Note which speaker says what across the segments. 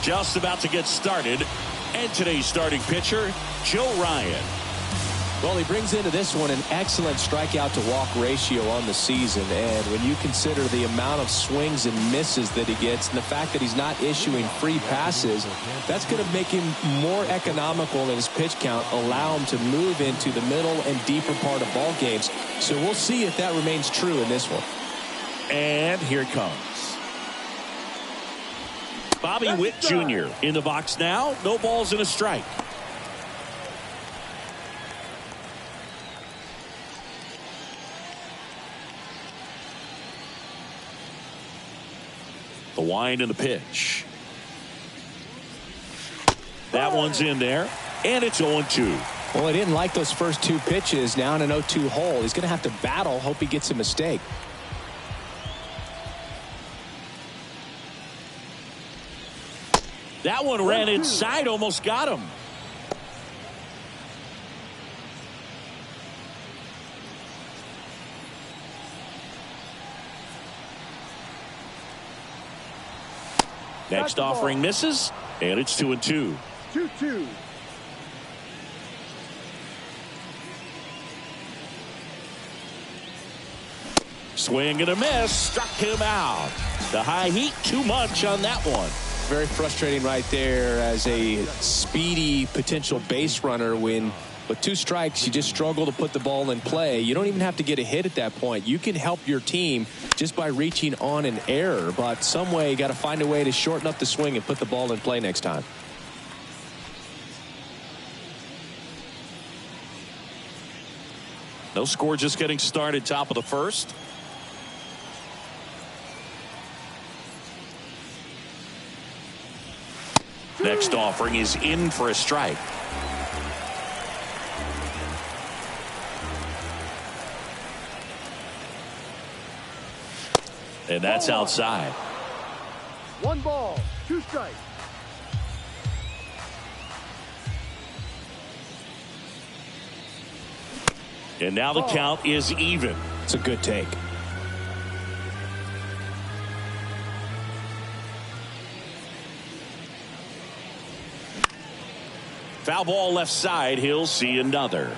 Speaker 1: Just about to get started. And today's starting pitcher, Joe Ryan.
Speaker 2: Well, he brings into this one an excellent strikeout to walk ratio on the season. And when you consider the amount of swings and misses that he gets and the fact that he's not issuing free passes, that's going to make him more economical in his pitch count, allow him to move into the middle and deeper part of ball games. So we'll see if that remains true in this one.
Speaker 1: And here it comes. Bobby Witt Jr. in the box now. No balls and a strike. The wind and the pitch. That one's in there. And it's 0-2.
Speaker 2: Well, he didn't like those first two pitches. Now in an 0-2 hole. He's going to have to battle. Hope he gets a mistake.
Speaker 1: That one ran inside. Almost got him. Next offering misses, and it's 2-2.
Speaker 3: 2-2.
Speaker 1: Swing and a miss. Struck him out. The high heat, too much on that one.
Speaker 2: Very frustrating right there as a speedy potential base runner when with two strikes you just struggle to put the ball in play. You don't even have to get a hit at that point. You can help your team just by reaching on an error, but some way you got to find a way to shorten up the swing and put the ball in play next time.
Speaker 1: No score, just getting started. Top of the first. Next offering is in for a strike. And that's outside.
Speaker 3: 1 ball, 2 strikes.
Speaker 1: And now the count is even.
Speaker 2: It's a good take.
Speaker 1: Foul ball left side. He'll see another.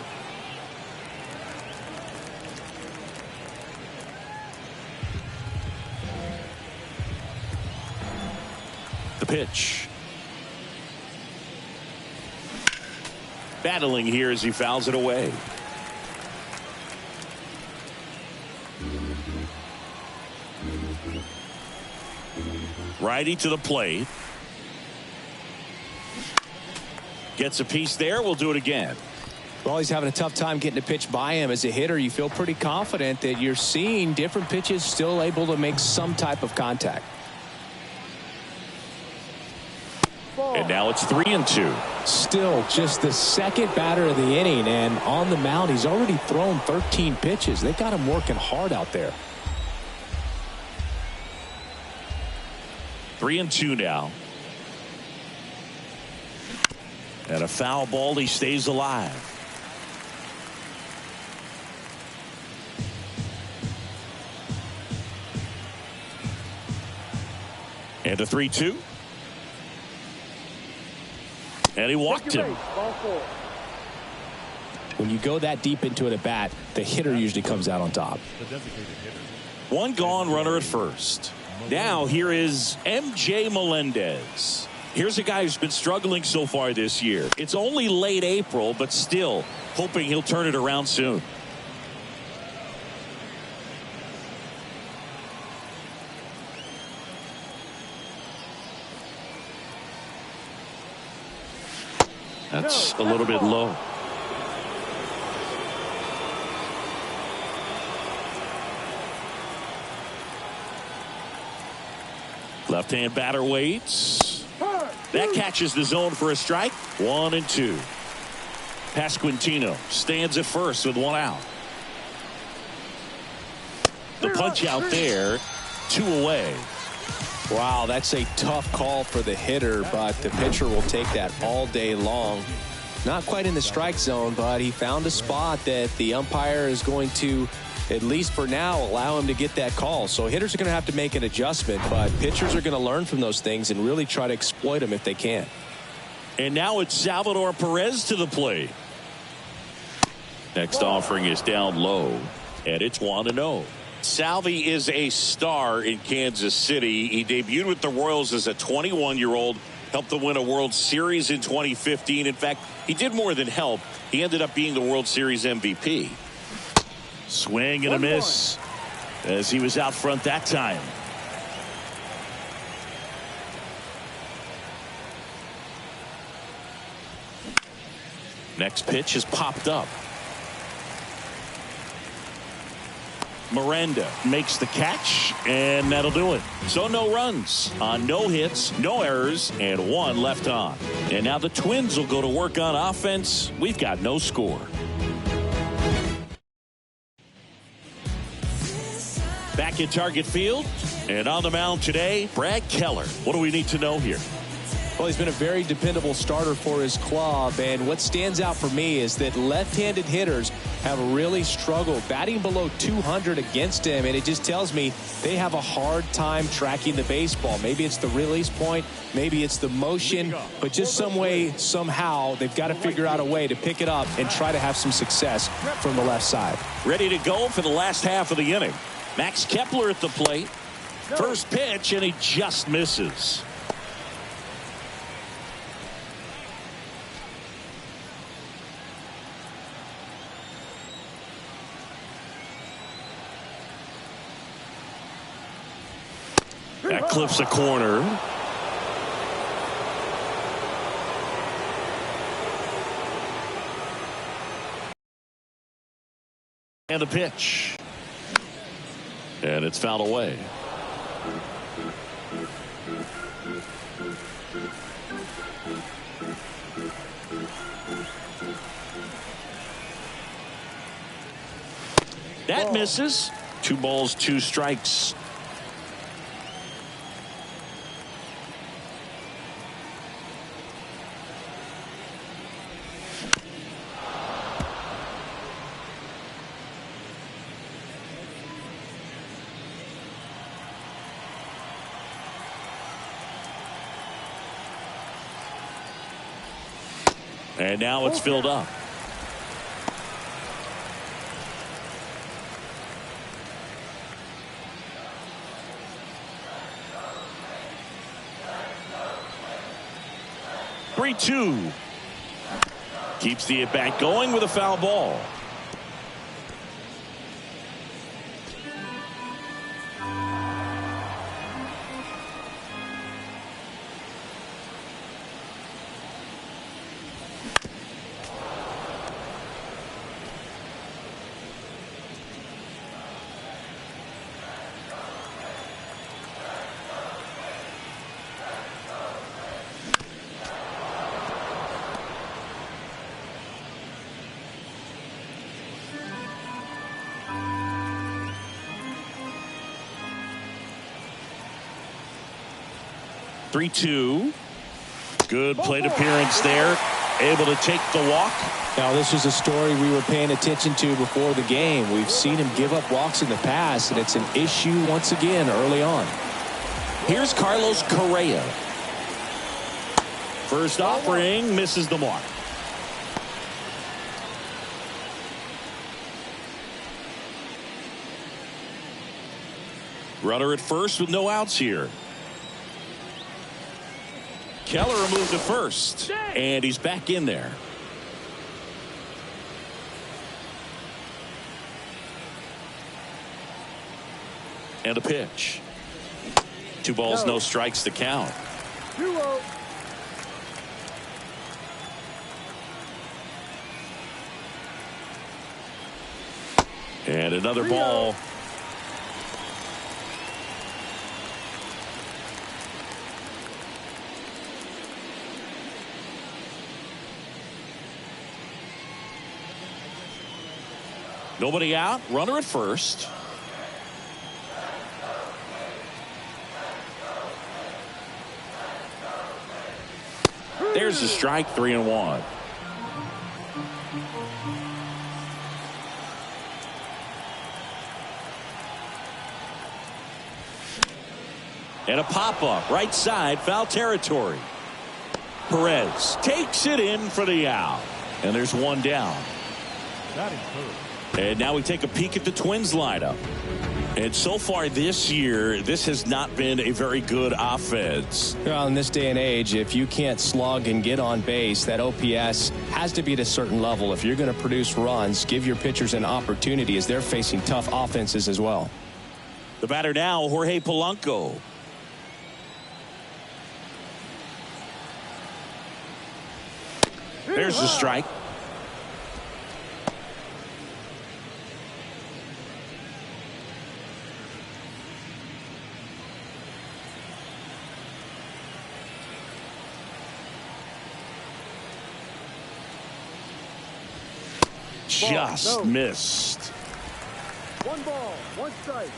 Speaker 1: The pitch. Battling here as he fouls it away. Righty to the plate. Gets a piece there. We'll do it again.
Speaker 2: Well, he's having a tough time getting a pitch by him. As a hitter, you feel pretty confident that you're seeing different pitches still able to make some type of contact.
Speaker 1: And now it's 3-2.
Speaker 2: Still just the second batter of the inning, and on the mound he's already thrown 13 pitches. They got him working hard out there.
Speaker 1: 3-2 now. And a foul ball. He stays alive. And a 3-2. And he walked him.
Speaker 2: When you go that deep into an at-bat, the hitter usually comes out on top.
Speaker 1: One gone, runner at first. Now here is MJ Melendez. Here's a guy who's been struggling so far this year. It's only late April, but still hoping he'll turn it around soon. That's a little bit low. Left-hand batter waits. That catches the zone for a strike. 1-2. Pasquantino stands at first with 1 out. The punch out there. 2 away.
Speaker 2: Wow, that's a tough call for the hitter, but the pitcher will take that all day long. Not quite in the strike zone, but he found a spot that the umpire is going to at least for now, allow him to get that call. So hitters are going to have to make an adjustment, but pitchers are going to learn from those things and really try to exploit them if they can.
Speaker 1: And now it's Salvador Perez to the plate. Next offering is down low, and it's 1-0. Salvi is a star in Kansas City. He debuted with the Royals as a 21-year-old, helped them win a World Series in 2015. In fact, he did more than help. He ended up being the World Series MVP. Swing and a miss as he was out front that time. Next pitch is popped up. Miranda makes the catch, and that'll do it. So no runs on no hits, no errors, and 1 left on. And now the Twins will go to work on offense. We've got no score. Back in Target Field, and on the mound today, Brad Keller. What do we need to know here?
Speaker 2: Well, he's been a very dependable starter for his club, and what stands out for me is that left-handed hitters have really struggled batting below 200 against him, and it just tells me they have a hard time tracking the baseball. Maybe it's the release point, maybe it's the motion, but just some way, somehow, they've got to figure out a way to pick it up and try to have some success from the left side.
Speaker 1: Ready to go for the last half of the inning. Max Kepler at the plate. First pitch, and he just misses. That clips a corner. And a pitch. And it's fouled away. That misses. 2 balls, 2 strikes. And now it's filled up. Three-2. Keeps the at-bat going with a foul ball. Three-two. Good plate appearance there. Able to take the walk.
Speaker 2: Now, this was a story we were paying attention to before the game. We've seen him give up walks in the past, and it's an issue once again early on.
Speaker 1: Here's Carlos Correa. First offering misses the mark. Runner at first with no outs here. Keller moved to first, and he's back in there. And a pitch. 2 balls, no strikes to count.
Speaker 3: 2-0.
Speaker 1: And another ball. Nobody out. Runner at first. There's a strike. 3-1. And a pop-up right side, foul territory. Perez takes it in for the out. And there's one down. And now we take a peek at the Twins lineup. And so far this year, this has not been a very good offense.
Speaker 2: Well, in this day and age, if you can't slug and get on base, that OPS has to be at a certain level. If you're going to produce runs, give your pitchers an opportunity as they're facing tough offenses as well.
Speaker 1: The batter now, Jorge Polanco. There's the strike. Just missed.
Speaker 3: 1 ball, 1 strike.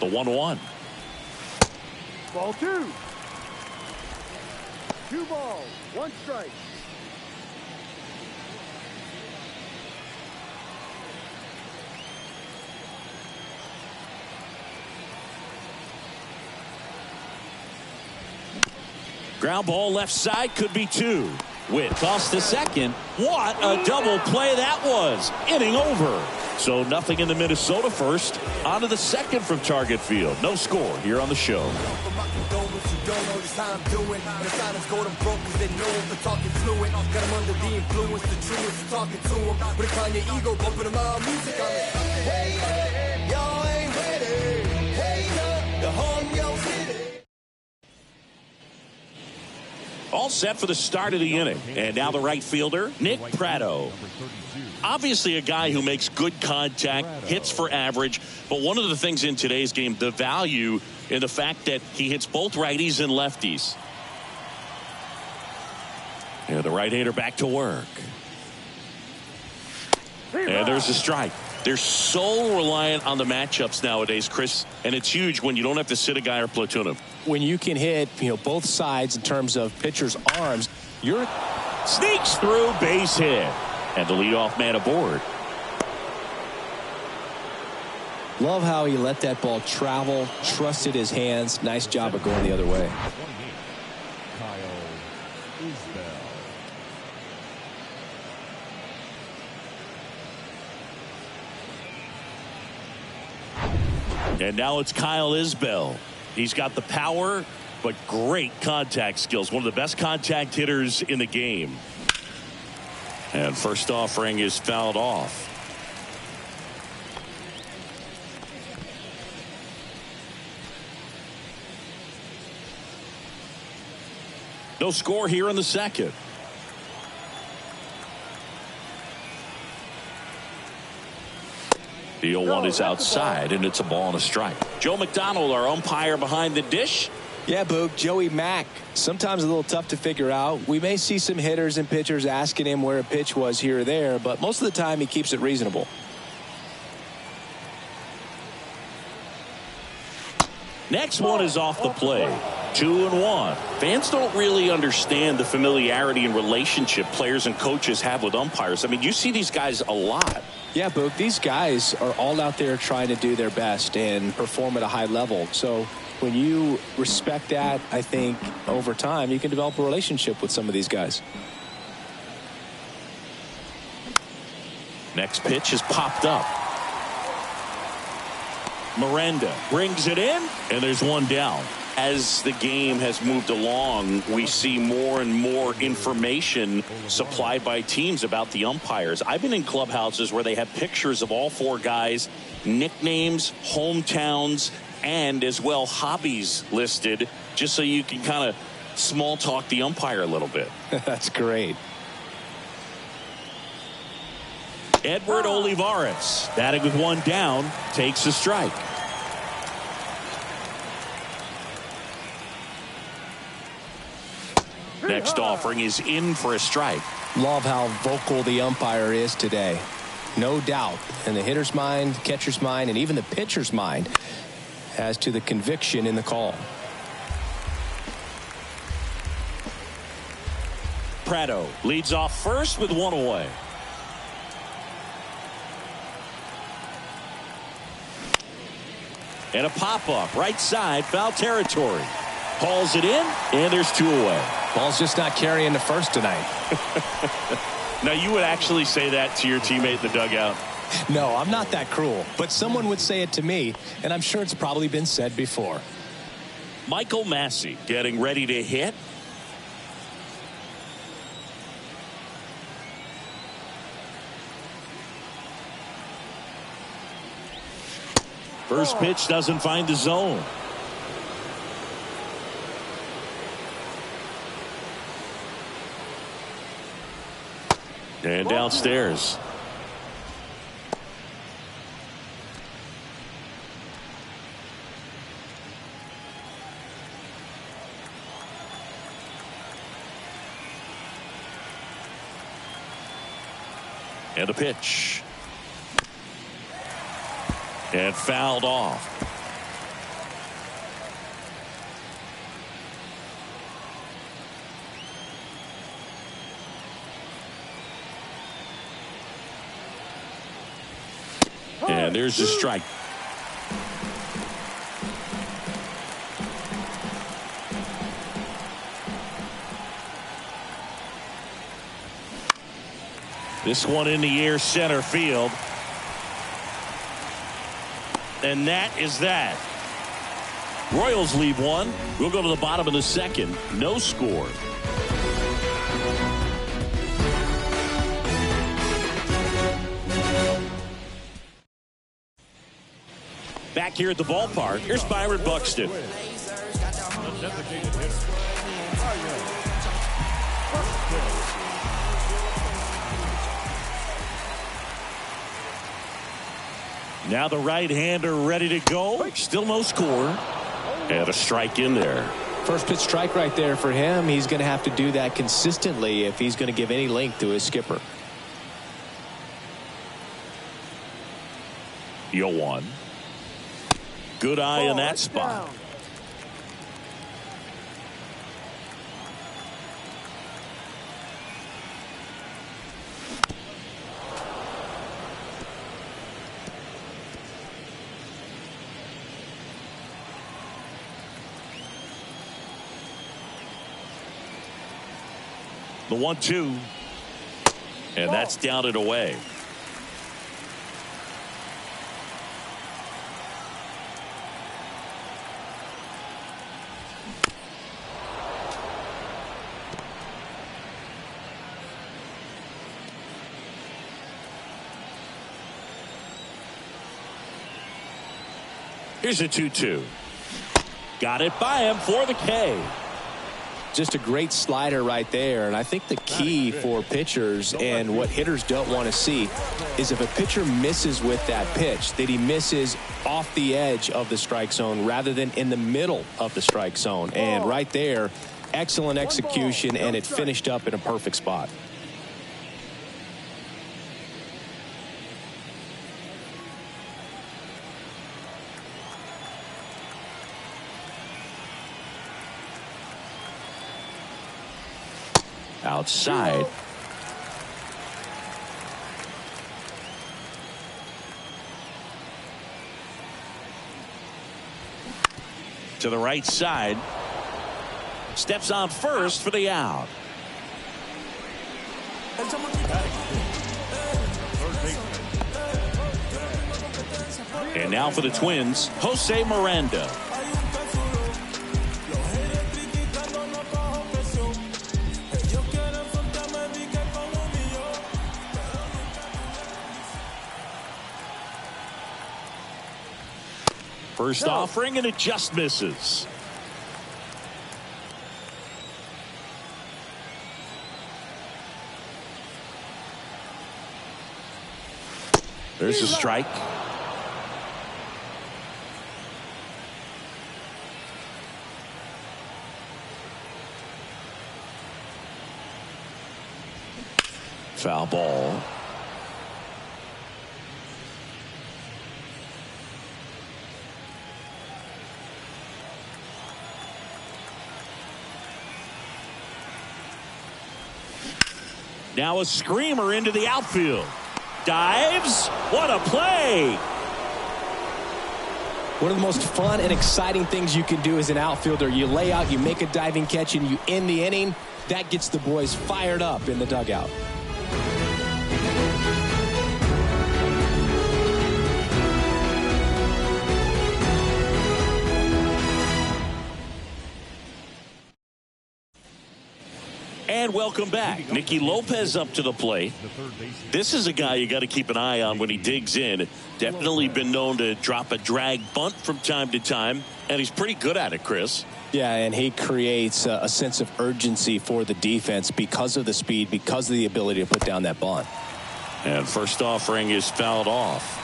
Speaker 1: The 1-1.
Speaker 3: Ball 2. 2 balls, 1 strike.
Speaker 1: Ground ball left side, could be 2. Witt tossed to second. What a double play that was. Inning over. So nothing in the Minnesota first. On to the second from Target Field. No score here on the show. All set for the start of the inning. And now the right fielder, Nick Pratto. Obviously a guy who makes good contact, hits for average. But one of the things in today's game, the value in the fact that he hits both righties and lefties. And the right-hander back to work. And there's a strike. They're so reliant on the matchups nowadays, Chris, and it's huge when you don't have to sit a guy or platoon him.
Speaker 2: When you can hit, both sides in terms of pitchers' arms, you're
Speaker 1: sneaks through, base hit, and the leadoff man aboard.
Speaker 2: Love how he let that ball travel, trusted his hands. Nice job of going the other way.
Speaker 1: And now it's Kyle Isbell. He's got the power, but great contact skills. One of the best contact hitters in the game. And first offering is fouled off. No score here in the second. The 0-1 is outside, and it's a ball and a strike. Joe McDonald, our umpire behind the dish.
Speaker 2: Yeah, Boog, Joey Mack. Sometimes a little tough to figure out. We may see some hitters and pitchers asking him where a pitch was here or there, but most of the time he keeps it reasonable.
Speaker 1: Next one is off the plate. 2-1. Fans don't really understand the familiarity and relationship players and coaches have with umpires. I mean, you see these guys a lot.
Speaker 2: Yeah, Boog, these guys are all out there trying to do their best and perform at a high level. So when you respect that, I think over time you can develop a relationship with some of these guys.
Speaker 1: Next pitch is popped up. Miranda brings it in, and there's one down. As the game has moved along, we see more and more information supplied by teams about the umpires. I've been in clubhouses where they have pictures of all 4 guys, nicknames, hometowns, and as well hobbies listed, just so you can kind of small talk the umpire a little bit.
Speaker 2: That's great.
Speaker 1: Edward Olivares, batting with one down, takes a strike. Next offering is in for a strike.
Speaker 2: Love how vocal the umpire is today. No doubt in the hitter's mind, catcher's mind, and even the pitcher's mind as to the conviction in the call.
Speaker 1: Prado leads off first with one away. And a pop-up right side, foul territory. Hauls it in, and there's two away.
Speaker 2: Ball's just not carrying the first tonight.
Speaker 1: Now, you would actually say that to your teammate in the dugout?
Speaker 2: No, I'm not that cruel, but someone would say it to me, and I'm sure it's probably been said before.
Speaker 1: Michael Massey getting ready to hit. First pitch doesn't find the zone. And downstairs. And a pitch. And fouled off. And there's the strike. This one in the air, center field. And that is that. Royals leave one. We'll go to the bottom of the second. No score. Back here at the ballpark, here's Byron Buxton. Now the right-hander ready to go. Still no score. And a strike in there.
Speaker 2: First pitch strike right there for him. He's going to have to do that consistently if he's going to give any length to his skipper.
Speaker 1: 0-1. Good eye in that spot. The 1-2. And that's down and away. Here's a 2-2. Got it by him for the K.
Speaker 2: Just a great slider right there. And I think the key for pitchers and what hitters don't want to see is if a pitcher misses with that pitch, that he misses off the edge of the strike zone rather than in the middle of the strike zone. And right there, excellent execution, and it finished up in a perfect spot.
Speaker 1: Outside. To the right side. Steps on first for the out. And now for the Twins, Jose Miranda. First offering, and it just misses. There's a strike. Foul ball. Now a screamer into the outfield. Dives. What a play.
Speaker 2: One of the most fun and exciting things you can do as an outfielder. You lay out, you make a diving catch, and you end the inning. That gets the boys fired up in the dugout.
Speaker 1: And welcome back. Nicky Lopez up to the plate. This is a guy you got to keep an eye on when he digs in. Definitely been known to drop a drag bunt from time to time, and he's pretty good at it, Chris.
Speaker 2: Yeah, and he creates a sense of urgency for the defense because of the speed, because of the ability to put down that bunt.
Speaker 1: And first offering is fouled off.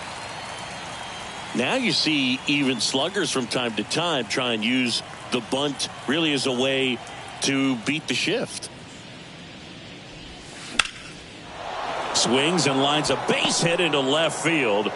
Speaker 1: Now you see even sluggers from time to time try and use the bunt really as a way to beat the shift. Swings and lines a base hit into left field.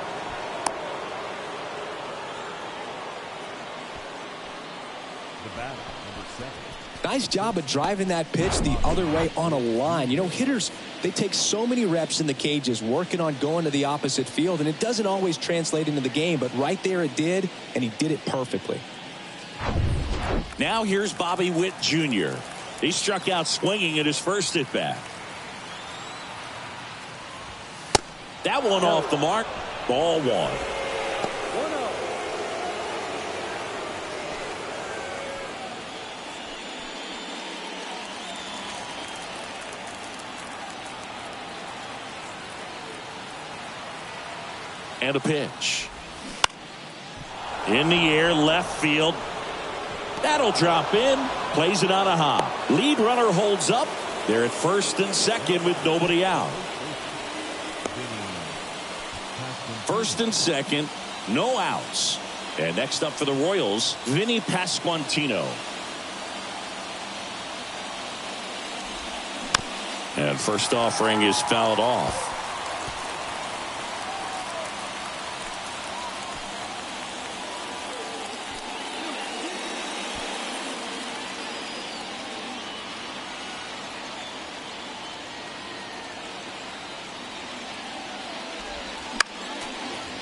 Speaker 2: Nice job of driving that pitch the other way on a line. You know, hitters, they take so many reps in the cages working on going to the opposite field, and it doesn't always translate into the game, but right there it did, and he did it perfectly.
Speaker 1: Now here's Bobby Witt Jr. He struck out swinging at his first at bat. That one off the mark. Ball one.
Speaker 3: 1-0.
Speaker 1: And a pitch. In the air, left field. That'll drop in. Plays it on a hop. Lead runner holds up. They're at first and second with nobody out. First and second, no outs. And next up for the Royals, Vinny Pasquantino. And first offering is fouled off.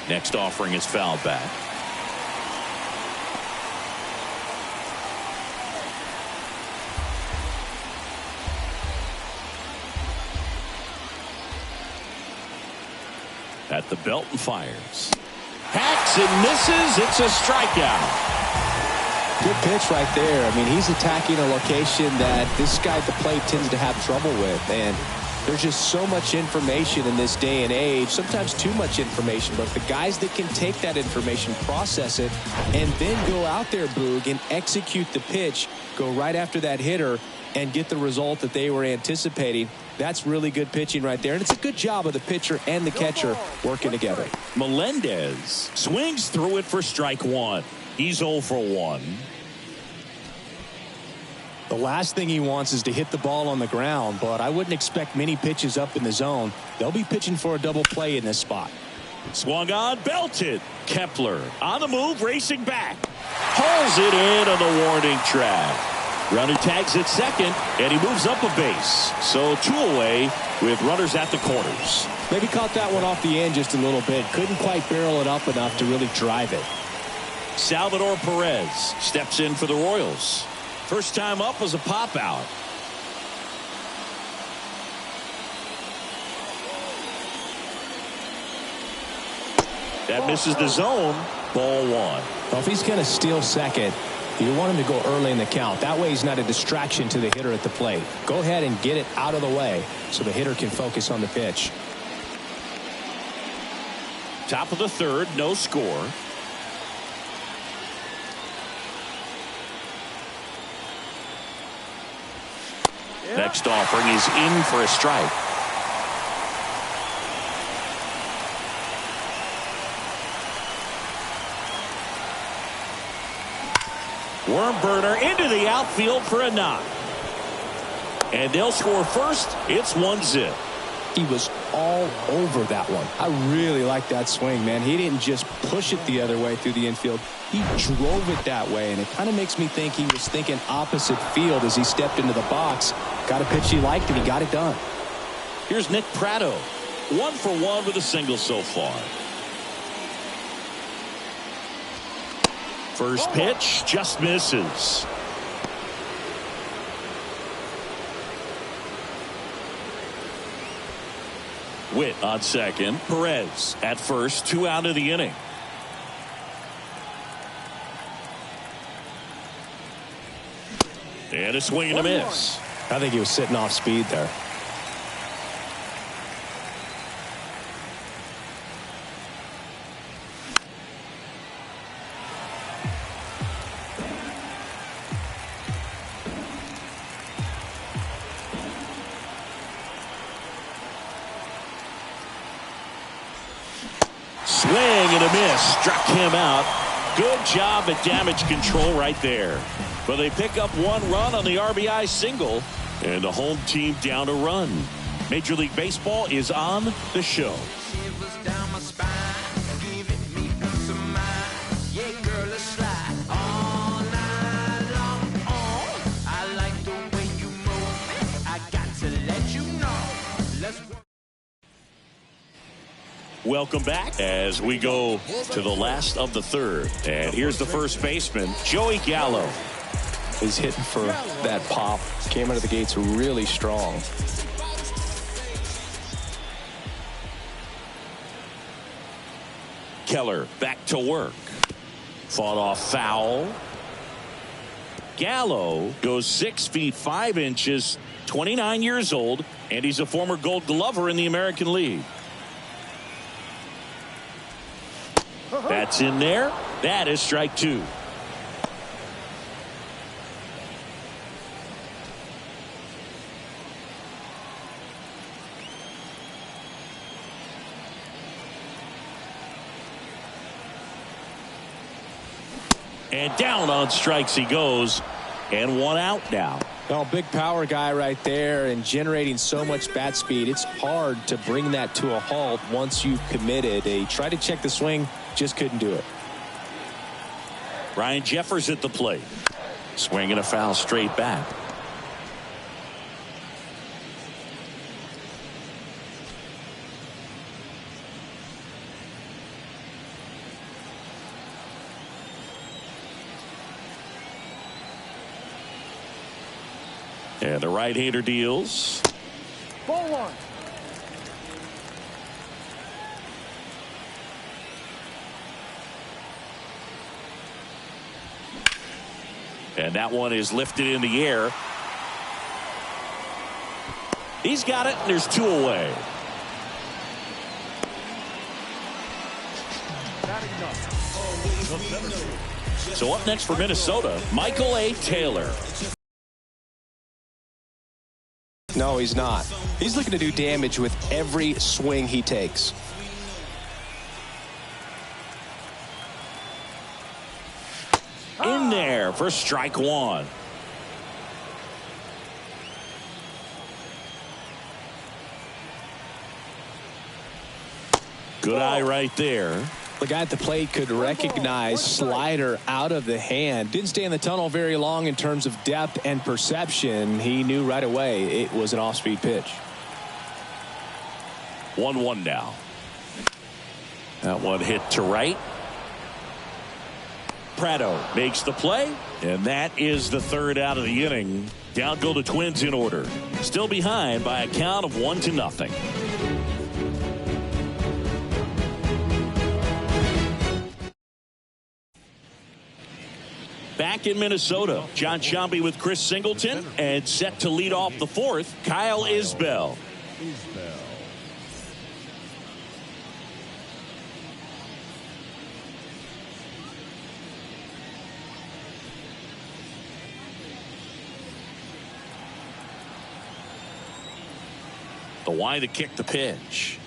Speaker 1: Next offering is fouled back. At the belt and fires. Hacks and misses. It's a strikeout.
Speaker 2: Good pitch right there. I mean, he's attacking a location that this guy at the plate tends to have trouble with. And there's just so much information in this day and age, sometimes too much information, but the guys that can take that information, process it, and then go out there, Boog, and execute the pitch, go right after that hitter, and get the result that they were anticipating. That's really good pitching right there, and it's a good job of the pitcher and the catcher working together.
Speaker 1: Melendez swings through it for strike one. He's 0 for 1.
Speaker 2: The last thing he wants is to hit the ball on the ground, but I wouldn't expect many pitches up in the zone. They'll be pitching for a double play in this spot.
Speaker 1: Swung on, belted. Kepler on the move, racing back. Hauls it in on the warning track. Runner tags at second, and he moves up a base. So 2 away with runners at the corners.
Speaker 2: Maybe caught that one off the end just a little bit. Couldn't quite barrel it up enough to really drive it.
Speaker 1: Salvador Perez steps in for the Royals. First time up was a pop out. That misses the zone. Ball one.
Speaker 2: Well, if he's going to steal second, you want him to go early in the count. That way he's not a distraction to the hitter at the plate. Go ahead and get it out of the way so the hitter can focus on the pitch.
Speaker 1: Top of the third, no score. Next offering is in for a strike. Worm burner into the outfield for a knock. And they'll score first. It's 1-0.
Speaker 2: He was all over that one. I really like that swing, man. He didn't just push it the other way through the infield. He drove it that way, and it kind of makes me think he was thinking opposite field as he stepped into the box. Got a pitch he liked, and he got it done.
Speaker 1: Here's Nick Pratto. 1 for 1 with a single so far. First pitch just misses. Witt on second. Perez at first. 2 out of the inning. And a swing and a miss.
Speaker 2: I think he was sitting off speed there.
Speaker 1: Swing and a miss. Struck him out. Good job at damage control right there. But they pick up 1 run on the RBI single, and the home team down a run. Major League Baseball is on the show. Welcome back as we go to the last of the third. And here's the first baseman, Joey Gallo.
Speaker 2: He's hitting for that pop. Came out of the gates really strong.
Speaker 1: Keller back to work. Fought off foul. Gallo goes 6 feet 5 inches, 29 years old, and he's a former Gold Glover in the American League. That's in there. That is strike 2. And down on strikes he goes, and 1 out now.
Speaker 2: Oh, big power guy right there and generating so much bat speed. It's hard to bring that to a halt once you've committed. He tried to check the swing, just couldn't do it.
Speaker 1: Ryan Jeffers at the plate. Swing and a foul straight back. And the right-hander deals.
Speaker 3: Ball 1.
Speaker 1: And that one is lifted in the air. He's got it, and there's 2 away. So up next for Minnesota, Michael A. Taylor.
Speaker 2: No, he's not. He's looking to do damage with every swing he takes.
Speaker 1: In there for strike 1. Good eye right there.
Speaker 2: The guy at the plate could recognize slider out of the hand. Didn't stay in the tunnel very long in terms of depth and perception. He knew right away it was an off-speed pitch.
Speaker 1: 1-1 now. That one hit to right. Pratto makes the play, and that is the 3rd out of the inning. Down go the Twins in order. Still behind by a count of 1-0. Back in Minnesota, John Sciambi with Chris Singleton, and set to lead off the 4th, Kyle Isbell. The wide to kick the pitch.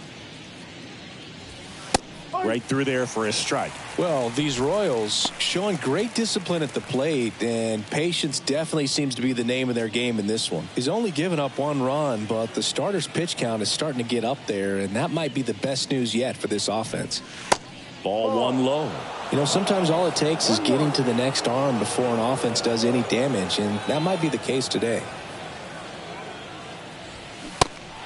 Speaker 1: Right through there for a strike.
Speaker 2: Well, these Royals showing great discipline at the plate, and patience definitely seems to be the name of their game in this one. He's only given up 1 run, but the starter's pitch count is starting to get up there, and that might be the best news yet for this offense.
Speaker 1: Ball 1 low.
Speaker 2: You know, sometimes all it takes is getting to the next arm before an offense does any damage, and that might be the case today.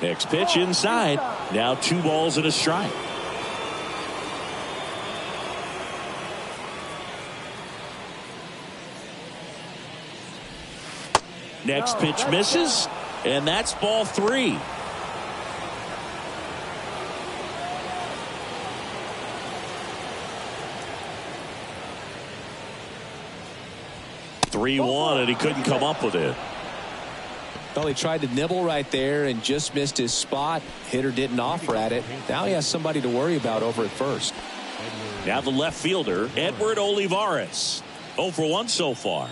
Speaker 1: Next pitch inside. Now 2 balls and a strike. Next pitch misses, and that's ball 3. (3-1), and he couldn't come up with it.
Speaker 2: Well, he tried to nibble right there and just missed his spot. Hitter didn't offer at it. Now he has somebody to worry about over at first.
Speaker 1: Now the left fielder, Edward Olivares. 0 for 1 so far.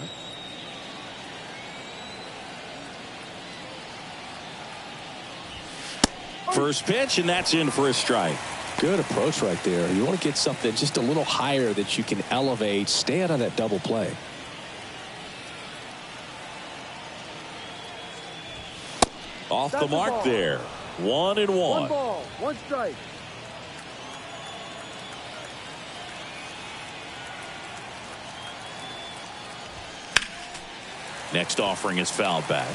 Speaker 1: First pitch, and that's in for a strike.
Speaker 2: Good approach right there. You want to get something just a little higher that you can elevate. Stay out of that double play.
Speaker 1: Off the mark there. 1-1.
Speaker 3: 1 ball, 1 strike.
Speaker 1: Next offering is fouled back.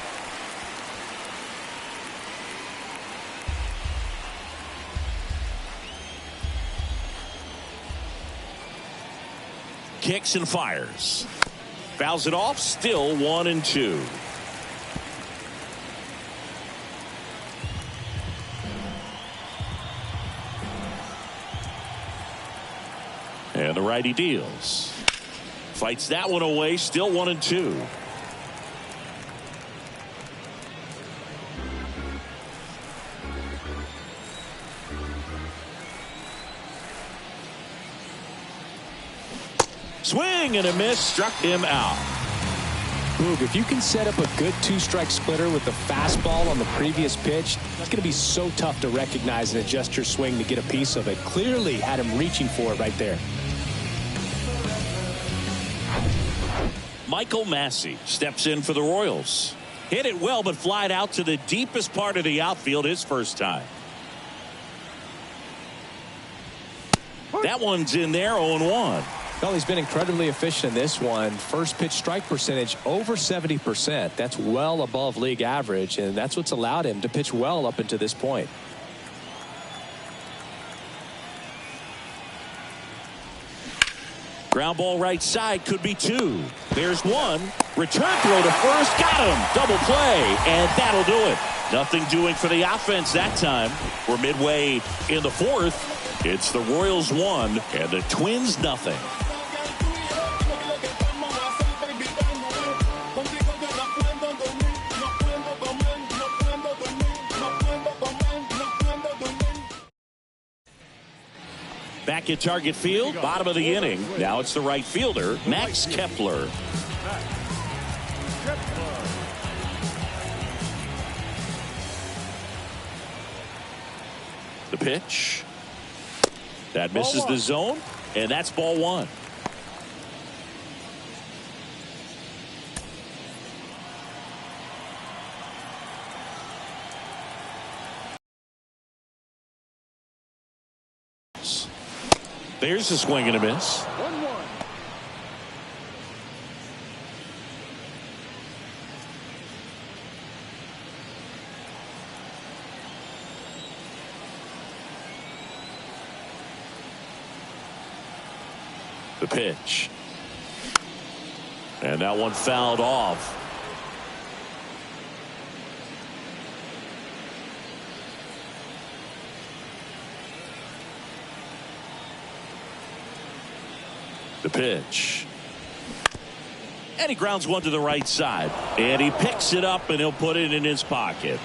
Speaker 1: Kicks and fires. Fouls it off. Still 1-2. And the righty deals. Fights that one away. Still 1-2. Swing and a miss. Struck him out.
Speaker 2: Boog, if you can set up a good 2-strike splitter with the fastball on the previous pitch, it's going to be so tough to recognize and adjust your swing to get a piece of it. Clearly had him reaching for it right there.
Speaker 1: Michael Massey steps in for the Royals. Hit it well, but flied out to the deepest part of the outfield his first time. That one's in there. 0-1.
Speaker 2: Well, he's been incredibly efficient in this one. First pitch strike percentage over 70%. That's well above league average, and that's what's allowed him to pitch well up until this point.
Speaker 1: Ground ball right side, could be 2. There's 1. Return throw to first. Got him. Double play, and that'll do it. Nothing doing for the offense that time. We're midway in the 4th. It's the Royals 1 and the Twins nothing. Back at Target Field, bottom of the inning. Now it's the right fielder, Max Kepler. The pitch. That misses the zone, and that's ball 1. There's a swing and a miss.
Speaker 3: 1-1.
Speaker 1: The pitch. And that one fouled off. The pitch. And he grounds one to the right side. And he picks it up and he'll put it in his pocket.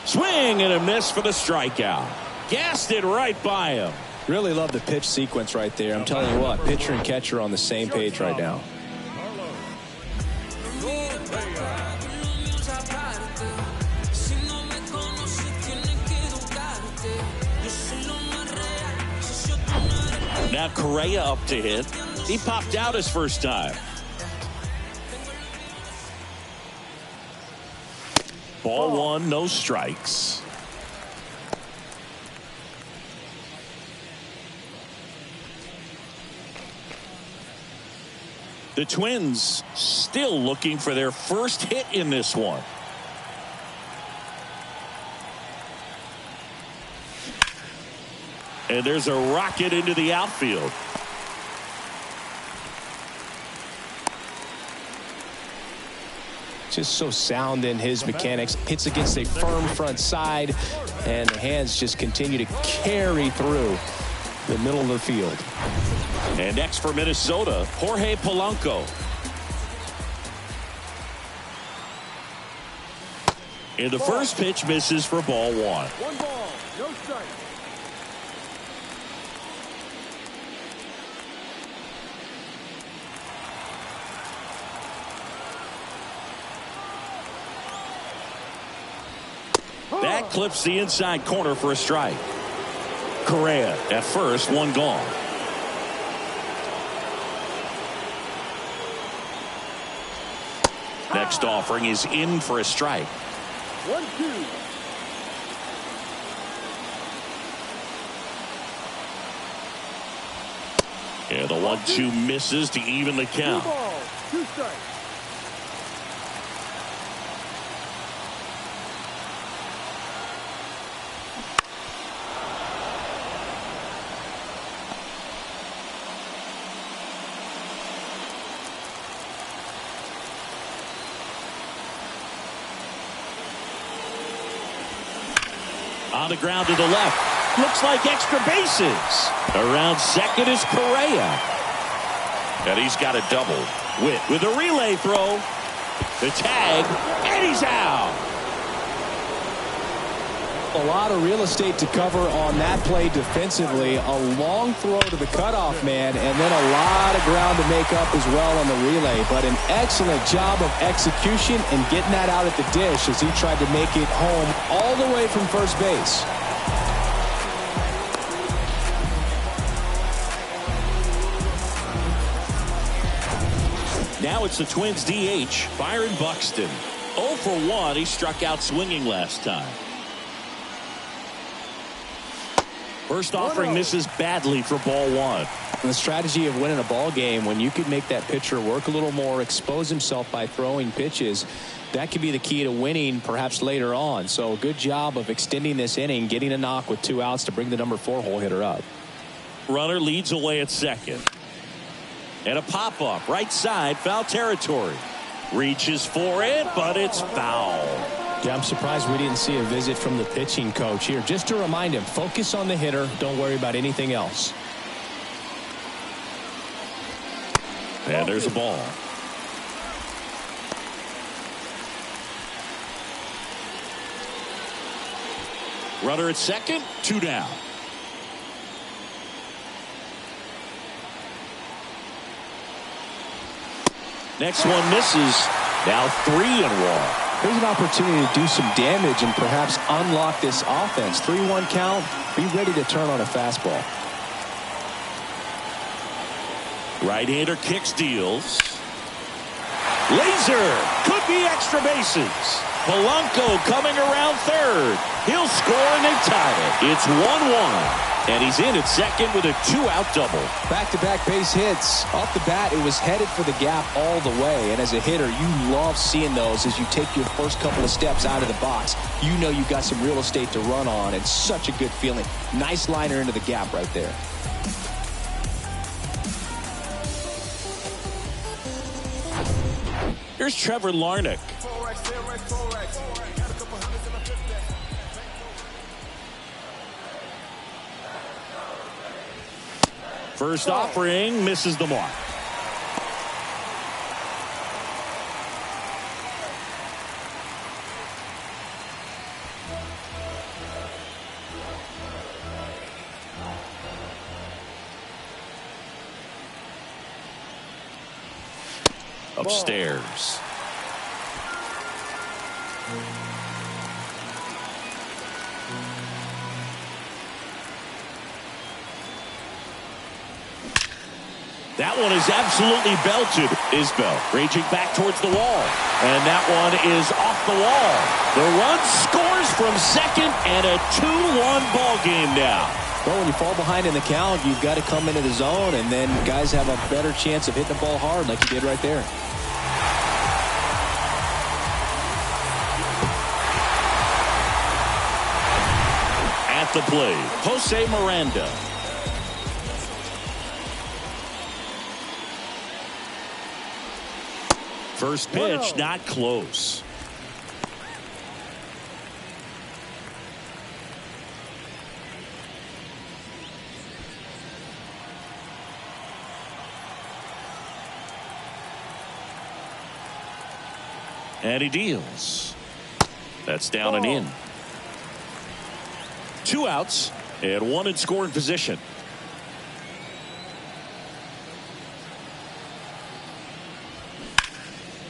Speaker 1: Swing and a miss for the strikeout. Gassed it right by him.
Speaker 2: Really love the pitch sequence right there. I'm telling you what, pitcher and catcher are on the same page right now.
Speaker 1: Now Correa up to hit. He popped out his first time. Ball 1, no strikes. The Twins still looking for their first hit in this one. And there's a rocket into the outfield.
Speaker 2: Just so sound in his mechanics. Hits against a firm front side, and the hands just continue to carry through the middle of the field.
Speaker 1: And next for Minnesota, Jorge Polanco. And the first pitch misses for ball one.
Speaker 3: 1 ball, no strike.
Speaker 1: That clips the inside corner for a strike. Correa at first, 1 gone. Next offering is in for a strike.
Speaker 3: 1-2.
Speaker 1: And the 1-2 misses to even the
Speaker 3: 2
Speaker 1: count.
Speaker 3: balls, 2 strikes.
Speaker 1: On the ground to the left. Looks like extra bases. Around second is Correa. And he's got a double. Witt with a relay throw. The tag. And he's out.
Speaker 2: A lot of real estate to cover on that play defensively. A long throw to the cutoff man, and then a lot of ground to make up as well on the relay. But an excellent job of execution and getting that out at the dish as he tried to make it home all the way from first base.
Speaker 1: Now it's the Twins DH, Byron Buxton. 0 for 1. He struck out swinging last time. First offering misses badly for ball one.
Speaker 2: And the strategy of winning a ball game, when you can make that pitcher work a little more, expose himself by throwing pitches, that could be the key to winning perhaps later on. So good job of extending this inning, getting a knock with 2 outs to bring the number 4 hole hitter up.
Speaker 1: Runner leads away at second. And a pop-up right side, foul territory. Reaches for it, but it's foul.
Speaker 2: Yeah, I'm surprised we didn't see a visit from the pitching coach here. Just to remind him, focus on the hitter. Don't worry about anything else.
Speaker 1: And there's a ball. Runner at second, 2 down. Next one misses. Now 3-1.
Speaker 2: There's an opportunity to do some damage and perhaps unlock this offense. 3-1 count. Be ready to turn on a fastball.
Speaker 1: Right-hander kicks, deals. Laser could be extra bases. Polanco coming around third. He'll score and they tie it. It's 1-1. And he's in at second with a 2-out double.
Speaker 2: Back-to-back base hits. Off the bat, it was headed for the gap all the way. And as a hitter, you love seeing those as you take your first couple of steps out of the box. You know you've got some real estate to run on. It's such a good feeling. Nice liner into the gap right there.
Speaker 1: Here's Trevor Larnach. First offering misses the mark. Upstairs. That one is absolutely belted. Isbell raging back towards the wall. And that one is off the wall. The run scores from second, and a 2-1 ball game now.
Speaker 2: Well, when you fall behind in the count, you've got to come into the zone, and then guys have a better chance of hitting the ball hard like you did right there.
Speaker 1: At the plate, Jose Miranda. First pitch, not close. And he deals. That's down and in. 2 outs and 1 in scoring position.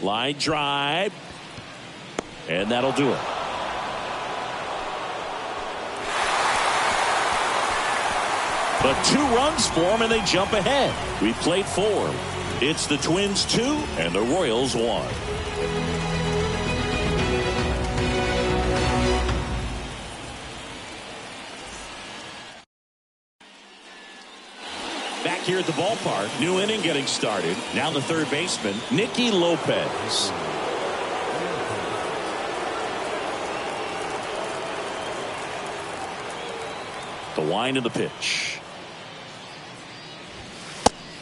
Speaker 1: Line drive. And that'll do it. But 2 runs for him and they jump ahead. We played 4. It's the Twins 2 and the Royals 1. Back here at the ballpark, new inning getting started. Now the third baseman, Nicky Lopez. The wind of the pitch.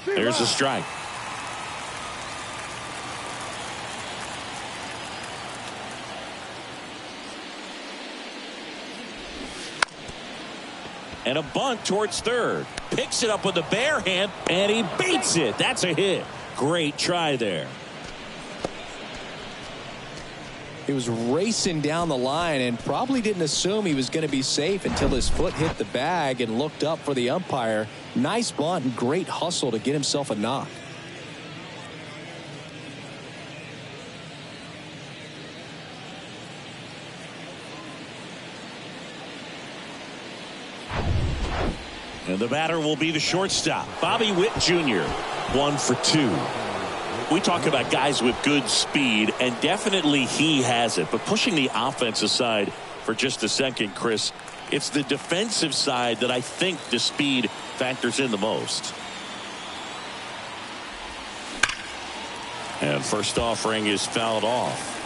Speaker 1: There's a strike. And a bunt towards third. Picks it up with the bare hand, and he beats it. That's a hit. Great try there.
Speaker 2: He was racing down the line and probably didn't assume he was going to be safe until his foot hit the bag and looked up for the umpire. Nice bunt and great hustle to get himself a knock.
Speaker 1: And the batter will be the shortstop, Bobby Witt Jr. 1 for 2. We talk about guys with good speed, and definitely he has it. But pushing the offense aside for just a second, Chris, it's the defensive side that I think the speed factors in the most. And first offering is fouled off.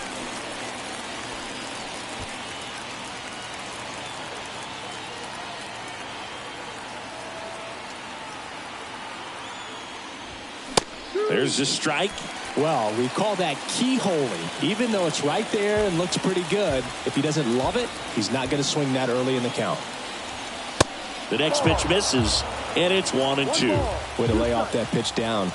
Speaker 1: There's a strike.
Speaker 2: Well, we call that keyholing. Even though it's right there and looks pretty good, if he doesn't love it, he's not going to swing that early in the count.
Speaker 1: The next pitch misses, and it's 1-2.
Speaker 2: Way to lay off that pitch down.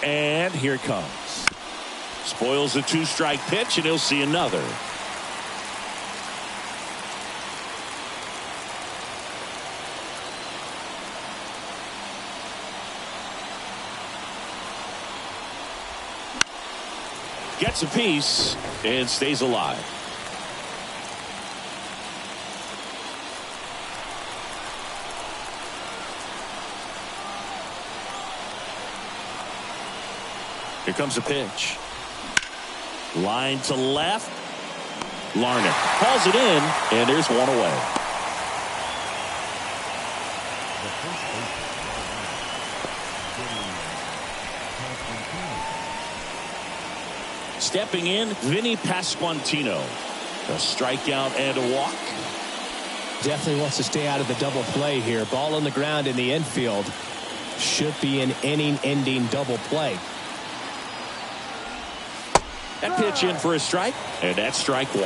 Speaker 1: And here it comes. Spoils the 2-strike pitch, and he'll see another. Gets a piece and stays alive. Here comes a pitch. Line to left. Larnach hauls it in, and there's one away. Stepping in, Vinny Pasquantino. A strikeout and a walk.
Speaker 2: Definitely wants to stay out of the double play here. Ball on the ground in the infield. Should be an inning-ending double play.
Speaker 1: That pitch in for a strike, and that's strike 1.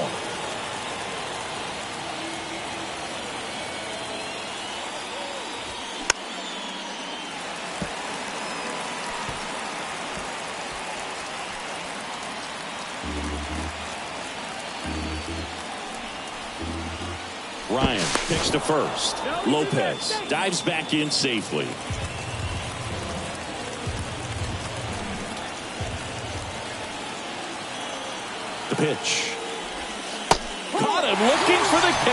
Speaker 1: Ryan picks to first. Lopez dives back in safely. The pitch. Caught him looking for the K.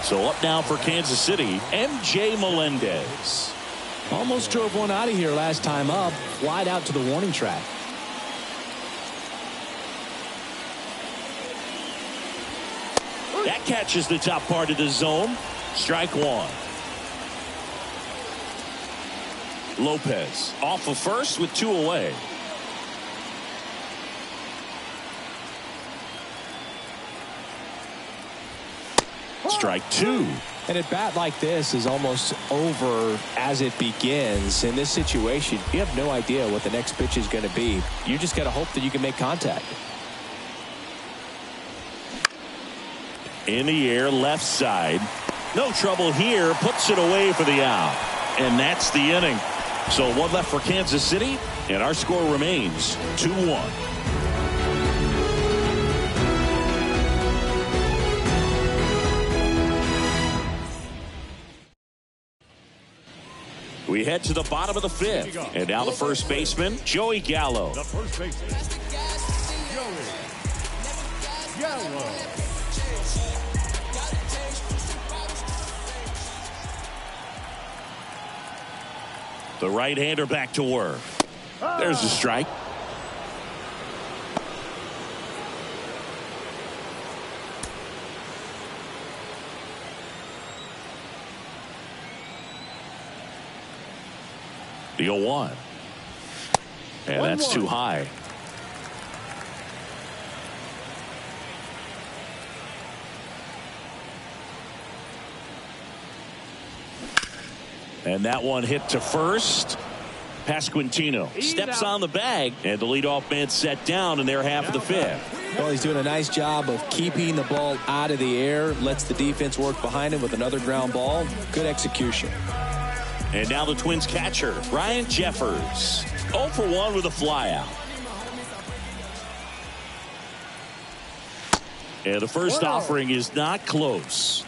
Speaker 1: So up now for Kansas City, MJ Melendez.
Speaker 2: Almost drove one out of here last time up. Flied out to the warning track.
Speaker 1: That catches the top part of the zone. Strike one. Lopez off of first with 2 away. Strike 2.
Speaker 2: And at bat like this is almost over as it begins. In this situation, you have no idea what the next pitch is going to be. You just got to hope that you can make contact.
Speaker 1: In the air, left side. No trouble here. Puts it away for the out. And that's the inning. So one left for Kansas City. And our score remains 2-1. We head to the bottom of the 5th. And now the first baseman, Joey Gallo.
Speaker 3: The first baseman, Joey Gallo.
Speaker 1: The right-hander back to work. There's a strike. The 0-1. And that's too high. And that one hit to first. Pasquantino steps on the bag, and the leadoff man set down in their half of the 5th.
Speaker 2: Well, he's doing a nice job of keeping the ball out of the air. Lets the defense work behind him with another ground ball. Good execution.
Speaker 1: And now the Twins catcher, Ryan Jeffers. 0 for 1 with a flyout. And the first offering is not close.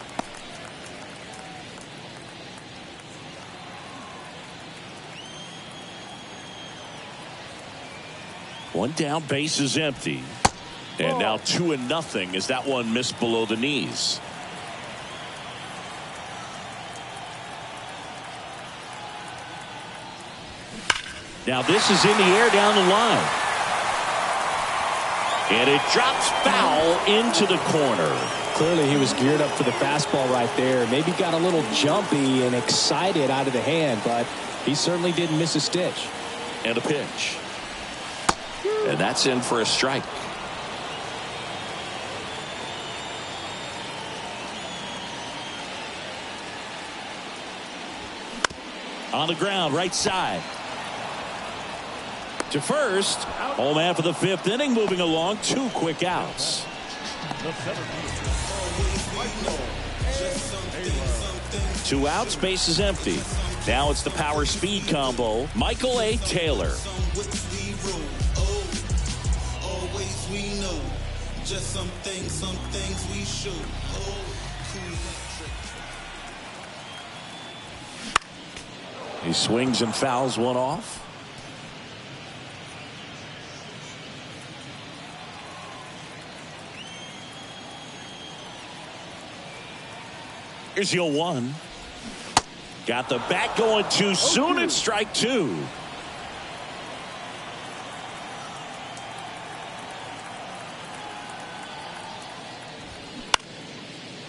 Speaker 1: One down, base is empty. And now 2-0 as that one missed below the knees. Now this is in the air down the line. And it drops foul into the corner.
Speaker 2: Clearly he was geared up for the fastball right there. Maybe got a little jumpy and excited out of the hand, but he certainly didn't miss a stitch.
Speaker 1: And a pitch. And that's in for a strike. On the ground, right side. To first. Home half of the 5th inning, moving along. 2 quick outs. Two outs, base is empty. Now it's the power speed combo. Michael A. Taylor. Just some things we should. He swings and fouls one off. Here's your 1. Got the bat going too soon and strike 2.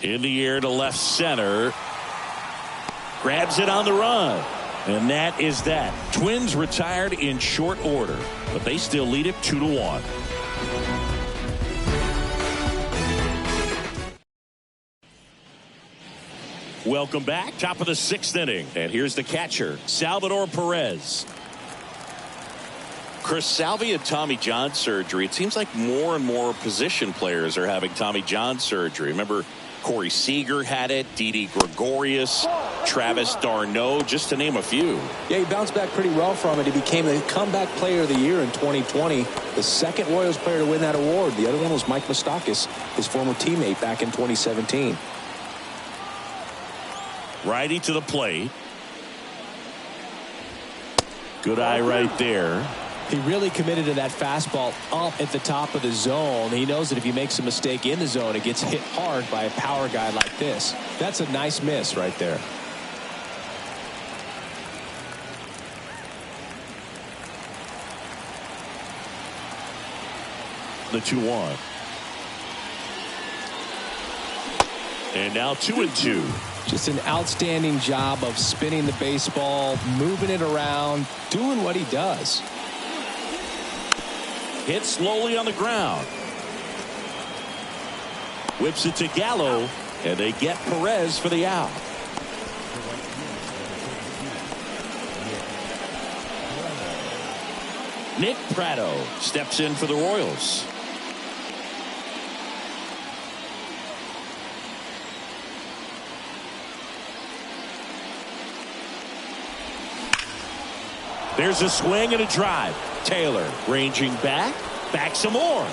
Speaker 1: In the air to left center. Grabs it on the run. And that is that. Twins retired in short order, but they still lead it 2-1. Welcome back. Top of the 6th inning. And here's the catcher, Salvador Perez. Chris, Salvi had Tommy John surgery. It seems like more and more position players are having Tommy John surgery. Remember, Corey Seager had it, Didi Gregorius, Travis d'Arnaud, just to name a few.
Speaker 2: Yeah, he bounced back pretty well from it. He became the comeback player of the year in 2020. The second Royals player to win that award. The other one was Mike Moustakas, his former teammate back in 2017.
Speaker 1: Righty to the plate. Good eye right there.
Speaker 2: He really committed to that fastball up at the top of the zone. He knows that if he makes a mistake in the zone, it gets hit hard by a power guy like this. That's a nice miss right there.
Speaker 1: The 2-1. And now 2-2.
Speaker 2: Just an outstanding job of spinning the baseball, moving it around, doing what he does.
Speaker 1: Hit slowly on the ground. Whips it to Gallo, and they get Perez for the out. Nick Pratto steps in for the Royals. There's a swing and a drive. Taylor ranging back some more.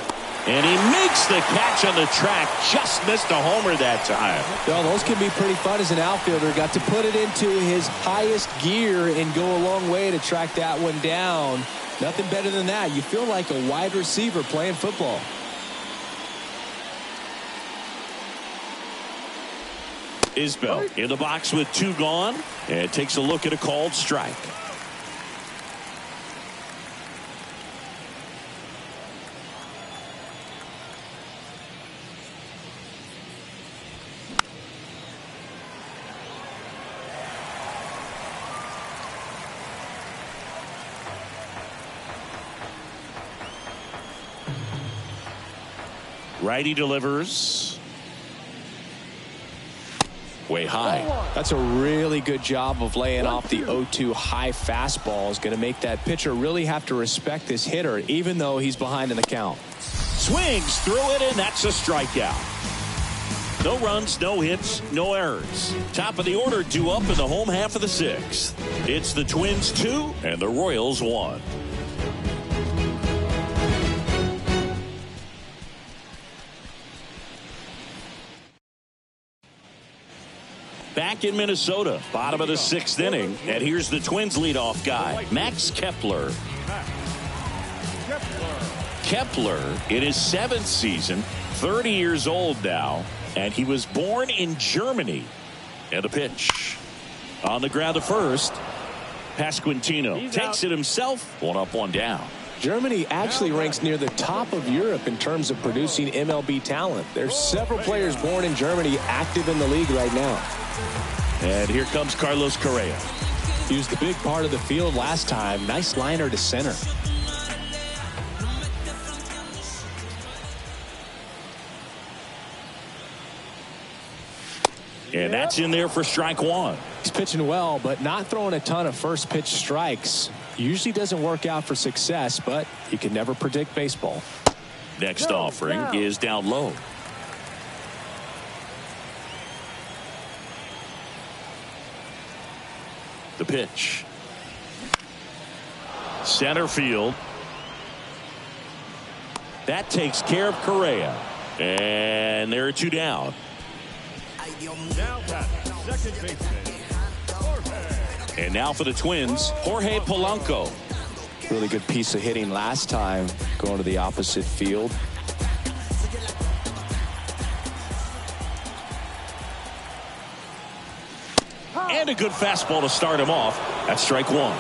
Speaker 1: And he makes the catch on the track. Just missed a homer that time.
Speaker 2: Well, those can be pretty fun as an outfielder. Got to put it into his highest gear and go a long way to track that one down. Nothing better than that. You feel like a wide receiver playing football.
Speaker 1: Isbell in the box with 2 gone and takes a look at a called strike. Righty delivers. Way high.
Speaker 2: That's a really good job of laying off the 0-2 high fastball. Is going to make that pitcher really have to respect this hitter, even though he's behind in the count.
Speaker 1: Swings through it, and that's a strikeout. No runs, no hits, no errors. Top of the order due up in the home half of the 6th. It's the Twins 2 and the Royals 1. Back in Minnesota, bottom of the 6th inning, and here's the Twins leadoff guy, Max Kepler. Kepler in his 7th season, 30 years old now, and he was born in Germany. And a pitch on the ground to first. Pasquantino takes it himself. 1 up, 1 down.
Speaker 2: Germany actually ranks near the top of Europe in terms of producing MLB talent. There's several players born in Germany active in the league right now.
Speaker 1: And here comes Carlos Correa.
Speaker 2: He was the big part of the field last time. Nice liner to center.
Speaker 1: And that's in there for strike 1.
Speaker 2: He's pitching well, but not throwing a ton of first pitch strikes. Usually doesn't work out for success, but you can never predict baseball.
Speaker 1: Next offering is down low. The pitch. Center field. That takes care of Correa. And there are 2 down.
Speaker 3: Now batting, second baseman, Jorge.
Speaker 1: And now for the Twins, Jorge Polanco.
Speaker 2: Really good piece of hitting last time, going to the opposite field.
Speaker 1: And a good fastball to start him off. That's strike 1.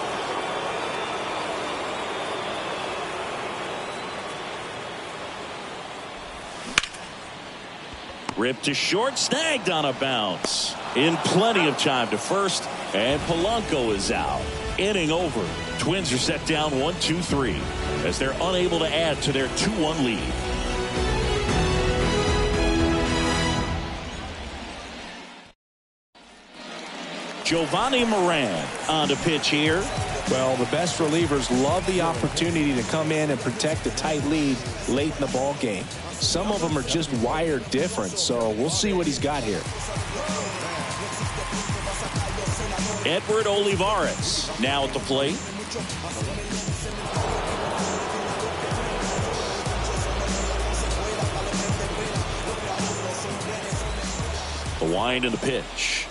Speaker 1: Ripped to short, snagged on a bounce. In plenty of time to first, and Polanco is out. Inning over. Twins are set down 1-2-3 as they're unable to add to their 2-1 lead. Giovanni Moran on the pitch here.
Speaker 2: Well, the best relievers love the opportunity to come in and protect a tight lead late in the ball game. Some of them are just wired different, so we'll see what he's got here.
Speaker 1: Edward Olivares now at the plate. The wind and the pitch.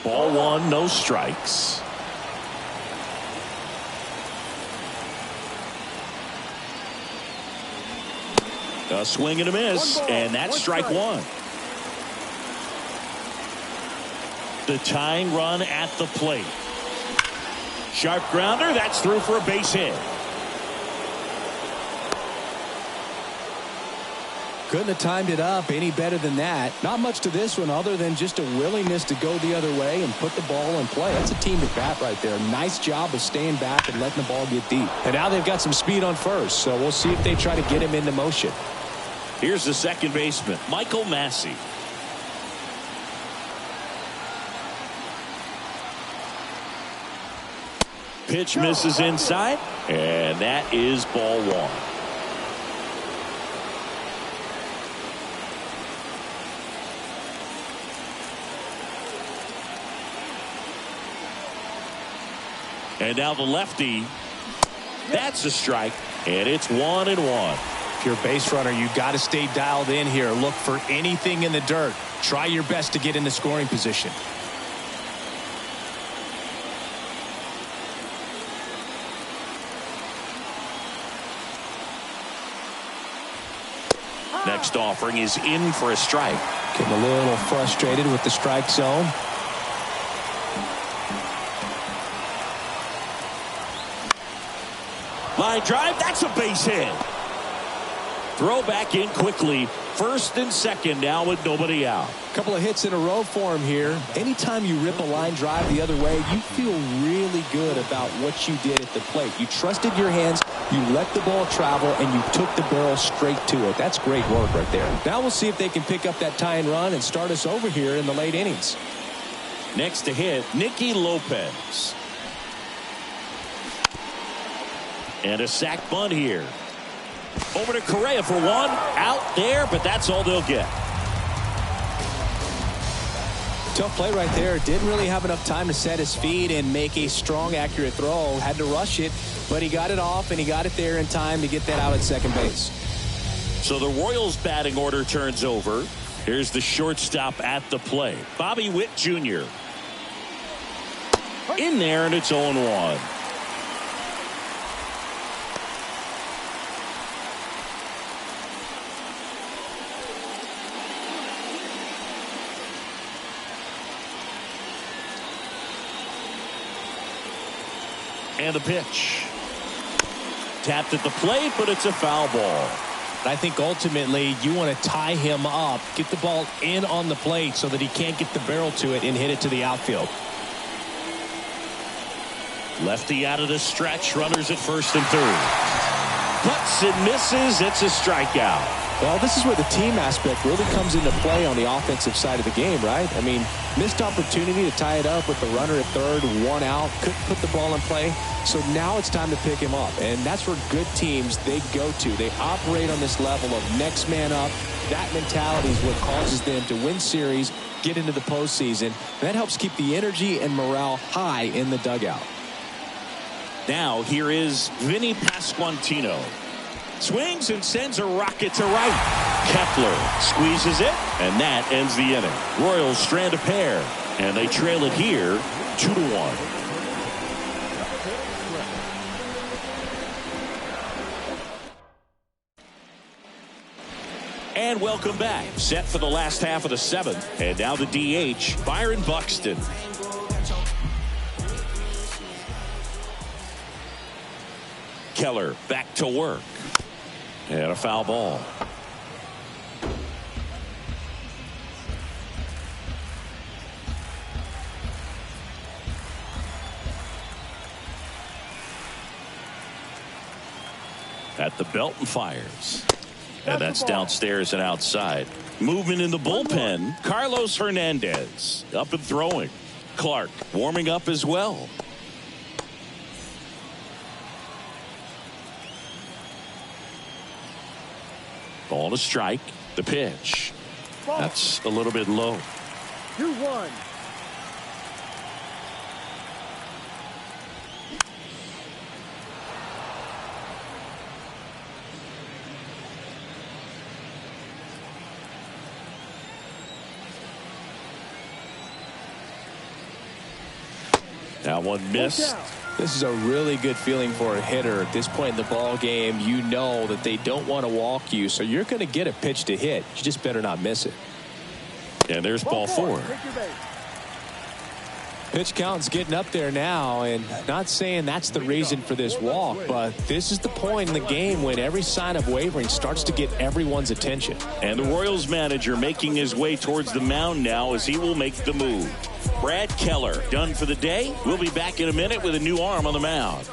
Speaker 1: Ball 1, no strikes. A swing and a miss, and that's strike one. The tying run at the plate. Sharp grounder, that's through for a base hit.
Speaker 2: Couldn't have timed it up any better than that. Not much to this one other than just a willingness to go the other way and put the ball in play. That's a team at bat right there. Nice job of staying back and letting the ball get deep. And now they've got some speed on first, so we'll see if they try to get him into motion.
Speaker 1: Here's the second baseman, Michael Massey. Pitch misses inside, and that is ball one. And now the lefty. That's a strike, and it's 1-1.
Speaker 2: If you're a base runner, you got to stay dialed in here. Look for anything in the dirt. Try your best to get into scoring position.
Speaker 1: Next offering is in for a strike.
Speaker 2: Getting a little frustrated with the strike zone.
Speaker 1: Line drive, that's a base hit. Throw back in quickly. First and second now with nobody out.
Speaker 2: Couple of hits in a row for him here. Anytime you rip a line drive the other way, you feel really good about what you did at the plate. You trusted your hands, you let the ball travel, and you took the barrel straight to it. That's great work right there. Now we'll see if they can pick up that tying run and start us over here in the late innings.
Speaker 1: Next to hit, Nicky Lopez. And a sac bunt here. Over to Correa for one. Out there, but that's all they'll get.
Speaker 2: Tough play right there. Didn't really have enough time to set his feet and make a strong, accurate throw. Had to rush it, but he got it off, and he got it there in time to get that out at second base.
Speaker 1: So the Royals batting order turns over. Here's the shortstop at the plate, Bobby Witt Jr. In there, and it's 0-1. And the pitch. Tapped at the plate, but it's a foul ball.
Speaker 2: I think ultimately you want to tie him up, get the ball in on the plate so that he can't get the barrel to it and hit it to the outfield.
Speaker 1: Lefty out of the stretch, runners at first and third. Cuts and misses, it's a strikeout.
Speaker 2: Well, this is where the team aspect really comes into play on the offensive side of the game, right? I mean, missed opportunity to tie it up with the runner at third, one out, couldn't put the ball in play. So now it's time to pick him up, and that's where good teams, they go to. They operate on this level of next man up. That mentality is what causes them to win series, get into the postseason. And that helps keep the energy and morale high in the dugout.
Speaker 1: Now here is Vinny Pasquantino. Swings and sends a rocket to right. Kepler squeezes it, and that ends the inning. Royals strand a pair, and they trail it here 2-1. And welcome back. Set for the last half of the seventh. And now the DH, Byron Buxton. Keller back to work. And a foul ball. At the belt and fires. And that's downstairs and outside. Movement in the bullpen. Carlos Hernandez up and throwing. Clark warming up as well. Ball to strike. The pitch. That's a little bit low.
Speaker 3: 2-1.
Speaker 1: That one missed.
Speaker 2: This is a really good feeling for a hitter. At this point in the ball game, you know that they don't want to walk you, so you're going to get a pitch to hit. You just better not miss it.
Speaker 1: And there's ball 4.
Speaker 2: Pitch count's getting up there now, and not saying that's the reason for this walk, but this is the point in the game when every sign of wavering starts to get everyone's attention.
Speaker 1: And the Royals manager making his way towards the mound now as he will make the move. Brad Keller done for the day. We'll be back in a minute with a new arm on the mound.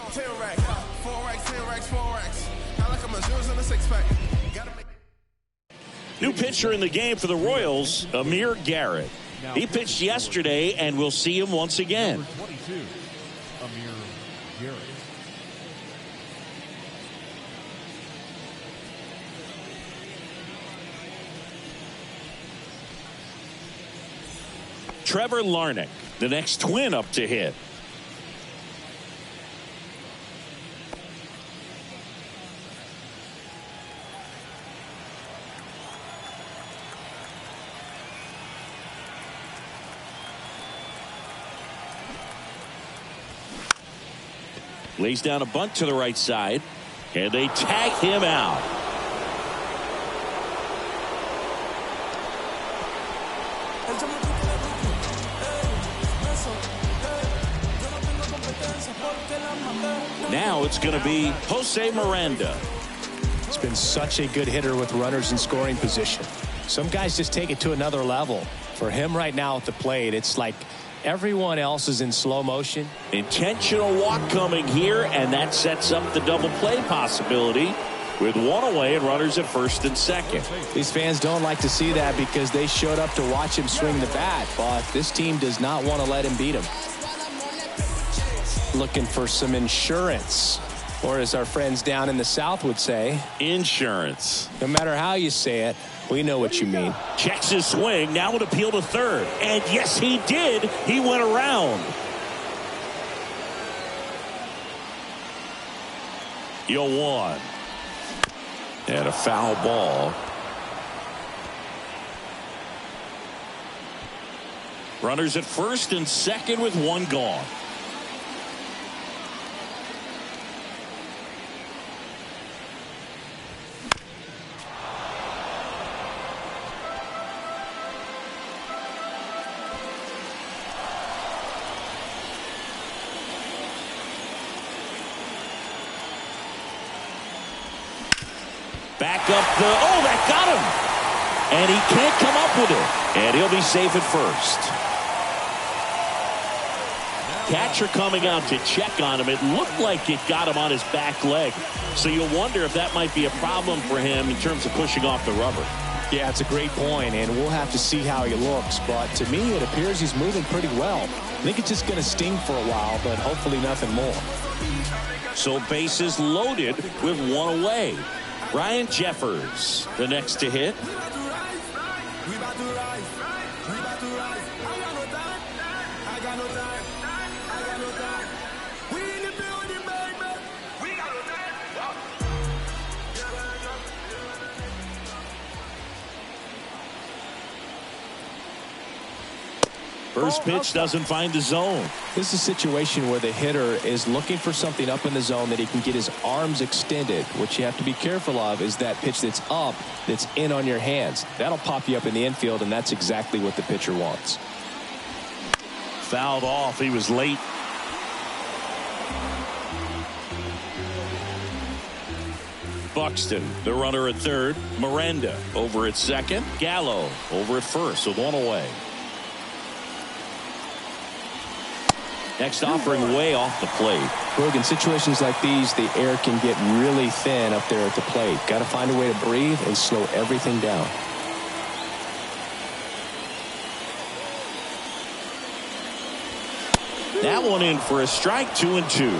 Speaker 1: New pitcher in the game for the Royals, Amir Garrett. He pitched yesterday, and we'll see him once again.
Speaker 3: Amir Garrett.
Speaker 1: Trevor Larnach, the next twin up to hit. Lays down a bunt to the right side, and they tag him out. Now it's going to be Jose Miranda.
Speaker 2: He's been such a good hitter with runners in scoring position. Some guys just take it to another level. For him right now at the plate, it's like everyone else is in slow motion.
Speaker 1: Intentional walk coming here, and that sets up the double play possibility with one away and runners at first and second.
Speaker 2: These fans don't like to see that because they showed up to watch him swing the bat, but this team does not want to let him beat him. Looking for some insurance, or as our friends down in the South would say,
Speaker 1: insurance.
Speaker 2: No matter how you say it, we know what you mean.
Speaker 1: Checks his swing, now an appeal to third. And yes, he did. He went around. 0-1. And a foul ball. Runners at first and second with one gone. Back up that got him. And he can't come up with it. And he'll be safe at first. Catcher coming out to check on him. It looked like it got him on his back leg. So you'll wonder if that might be a problem for him in terms of pushing off the rubber.
Speaker 2: Yeah, it's a great point, and we'll have to see how he looks. But to me, it appears he's moving pretty well. I think it's just going to sting for a while, but hopefully nothing more.
Speaker 1: So bases loaded with one away. Ryan Jeffers, the next to hit. First pitch doesn't find the zone.
Speaker 2: This is a situation where the hitter is looking for something up in the zone that he can get his arms extended. What you have to be careful of is that pitch that's up, that's in on your hands. That'll pop you up in the infield, and that's exactly what the pitcher wants.
Speaker 1: Fouled off. He was late. Buxton, the runner at third. Miranda over at second. Gallo over at first with one away. Next offering way off the plate.
Speaker 2: Look, in situations like these, the air can get really thin up there at the plate. Got to find a way to breathe and slow everything down.
Speaker 1: That one in for a strike, 2-2.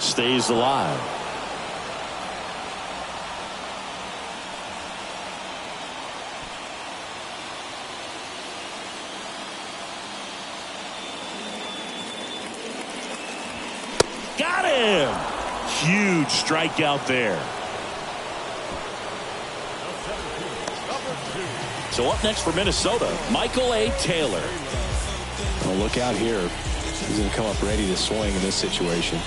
Speaker 1: Stays alive. Got him! Huge strikeout there. So up next for Minnesota, Michael A. Taylor.
Speaker 2: Well, look out here. He's going to come up ready to swing in this situation.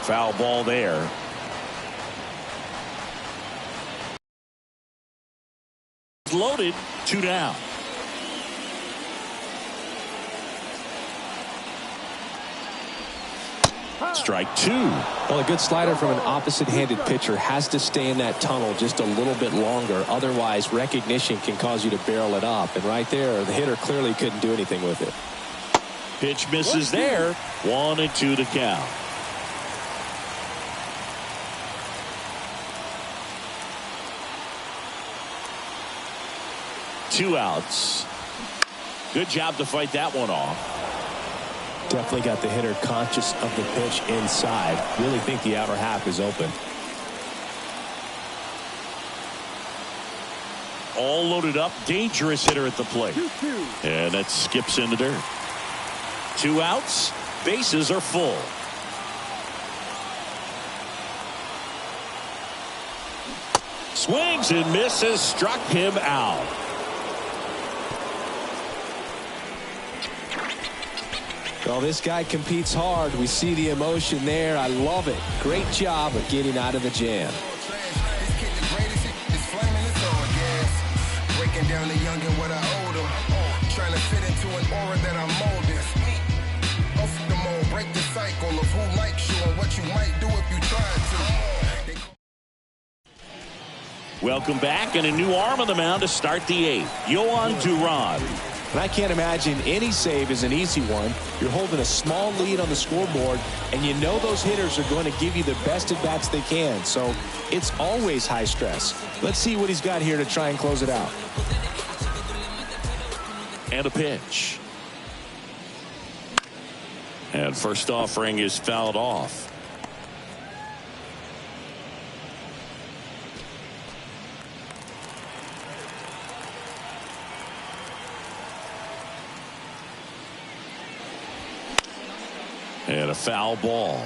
Speaker 1: Foul ball there. Loaded, 2 down. Strike 2.
Speaker 2: Well, a good slider from an opposite-handed pitcher has to stay in that tunnel just a little bit longer. Otherwise, recognition can cause you to barrel it up. And right there, the hitter clearly couldn't do anything with it.
Speaker 1: Pitch misses there. 1-2 to count. Two outs. Good job to fight that one off.
Speaker 2: Definitely got the hitter conscious of the pitch inside. Really think the outer half is open.
Speaker 1: All loaded up. Dangerous hitter at the plate. And that skips in the dirt. 2 outs. Bases are full. Swings and misses. Struck him out.
Speaker 2: Well, this guy competes hard. We see the emotion there. I love it. Great job of getting out of the jam.
Speaker 4: Breaking down the young and what I owed him. Trying to fit into an aura that I'm molding. Off the mold, break the cycle of who likes you and what you might do if you tried
Speaker 1: to. Welcome back, and a new arm on the mound to start the 8th. Yohan Duran.
Speaker 2: And I can't imagine any save is an easy one. You're holding a small lead on the scoreboard, and you know those hitters are going to give you the best at-bats they can. So it's always high stress. Let's see what he's got here to try and close it out.
Speaker 1: And a pitch. And first offering is fouled off. And a foul ball.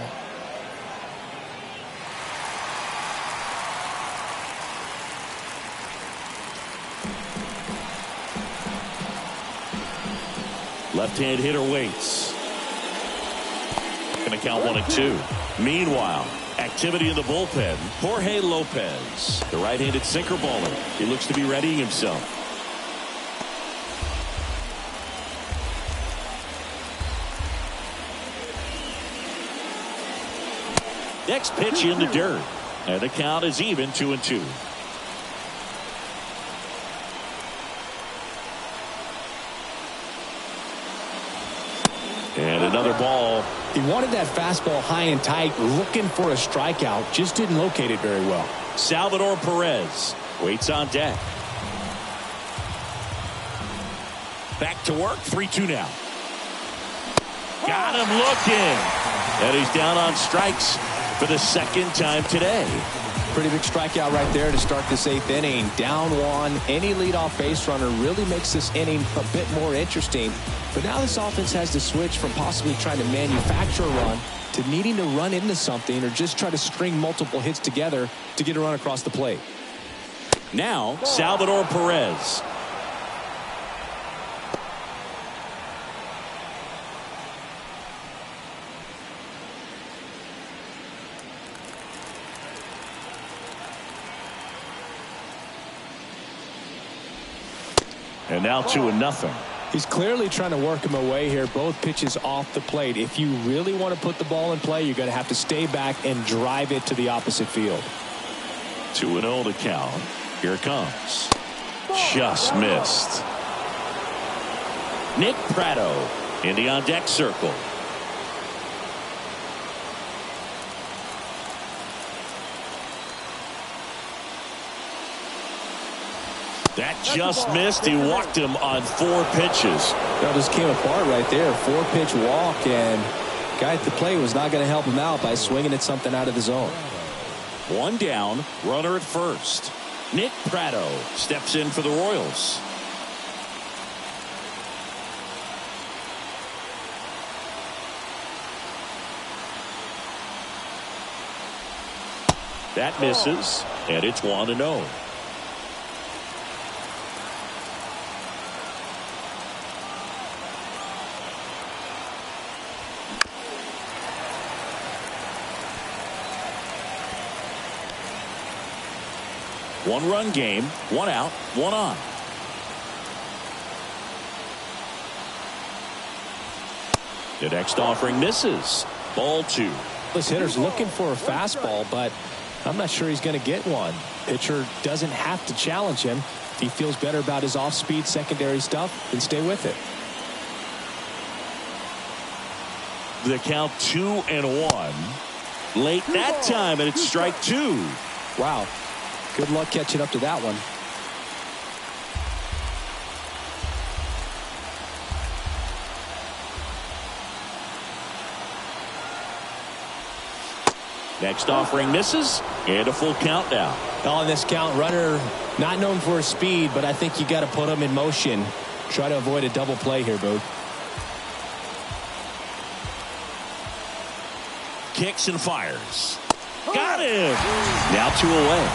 Speaker 1: Left-hand hitter waits. Going to count 1-2. Meanwhile, activity in the bullpen. Jorge Lopez, the right-handed sinker baller. He looks to be readying himself. Next pitch in the dirt. And the count is even, 2-2. And another ball.
Speaker 2: He wanted that fastball high and tight, looking for a strikeout. Just didn't locate it very well.
Speaker 1: Salvador Perez waits on deck. Back to work. 3-2 now. Got him looking. And he's down on strikes for the second time today.
Speaker 2: Pretty big strikeout right there to start this 8th inning. Down 1. Any leadoff base runner really makes this inning a bit more interesting. But now this offense has to switch from possibly trying to manufacture a run to needing to run into something or just try to string multiple hits together to get a run across the plate.
Speaker 1: Now, Salvador Perez. And now 2-0.
Speaker 2: He's clearly trying to work him away here. Both pitches off the plate. If you really want to put the ball in play, you're going to have to stay back and drive it to the opposite field.
Speaker 1: 2-0 to count. Here it comes. Just missed. Nick Pratto in the on-deck circle. That just missed. He walked him on 4 pitches.
Speaker 2: That just came apart right there. 4-pitch walk, and guy at the plate was not going to help him out by swinging at something out of the zone.
Speaker 1: 1 down, runner at first. Nick Pratto steps in for the Royals. That misses, and it's 1-0. One-run game, 1 out, 1 on. The next offering misses. Ball 2.
Speaker 2: This hitter's looking for a fastball, but I'm not sure he's going to get one. Pitcher doesn't have to challenge him. If he feels better about his off-speed secondary stuff, then stay with it.
Speaker 1: The count 2-1. Late that time, and it's strike 2.
Speaker 2: Wow. Good luck catching up to that one.
Speaker 1: Next offering misses, and a full count now.
Speaker 2: On this count, runner not known for his speed, but I think you got to put him in motion. Try to avoid a double play here, Boog.
Speaker 1: Kicks and fires. Got him. Now 2 away.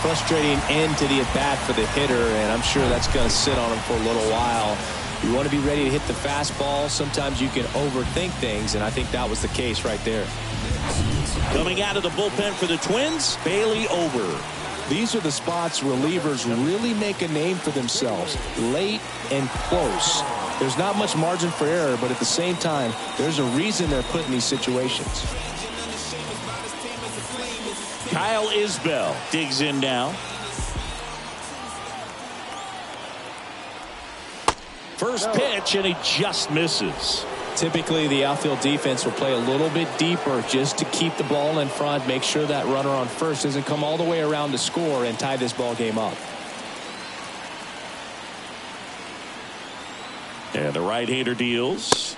Speaker 2: Frustrating end to the at-bat for the hitter, and I'm sure that's going to sit on him for a little while. You want to be ready to hit the fastball. Sometimes you can overthink things, and I think that was the case right there.
Speaker 1: Coming out of the bullpen for the Twins, Bailey Ober.
Speaker 2: These are the spots relievers really make a name for themselves. Late and close. There's not much margin for error, but at the same time, there's a reason they're put in these situations.
Speaker 1: Kyle Isbell digs in now. First pitch, and he just misses.
Speaker 2: Typically, the outfield defense will play a little bit deeper just to keep the ball in front, make sure that runner on first doesn't come all the way around to score and tie this ball game up.
Speaker 1: And the right-hander deals.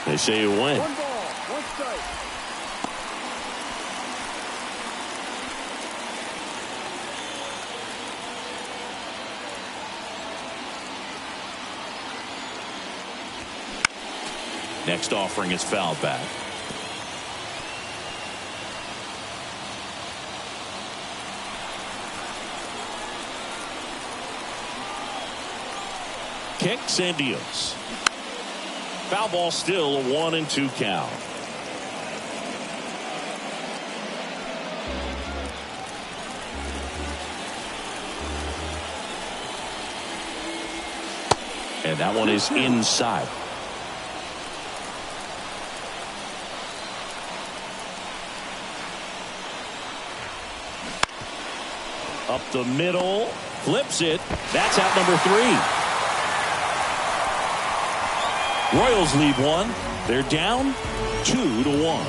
Speaker 1: They say you win.
Speaker 3: 1 ball, 1 strike.
Speaker 1: Next offering is fouled back. Kicks and deals. Foul ball, still a 1-2 count. And that one is inside. Up the middle, flips it. That's out number 3. Royals lead 1. They're down 2-1.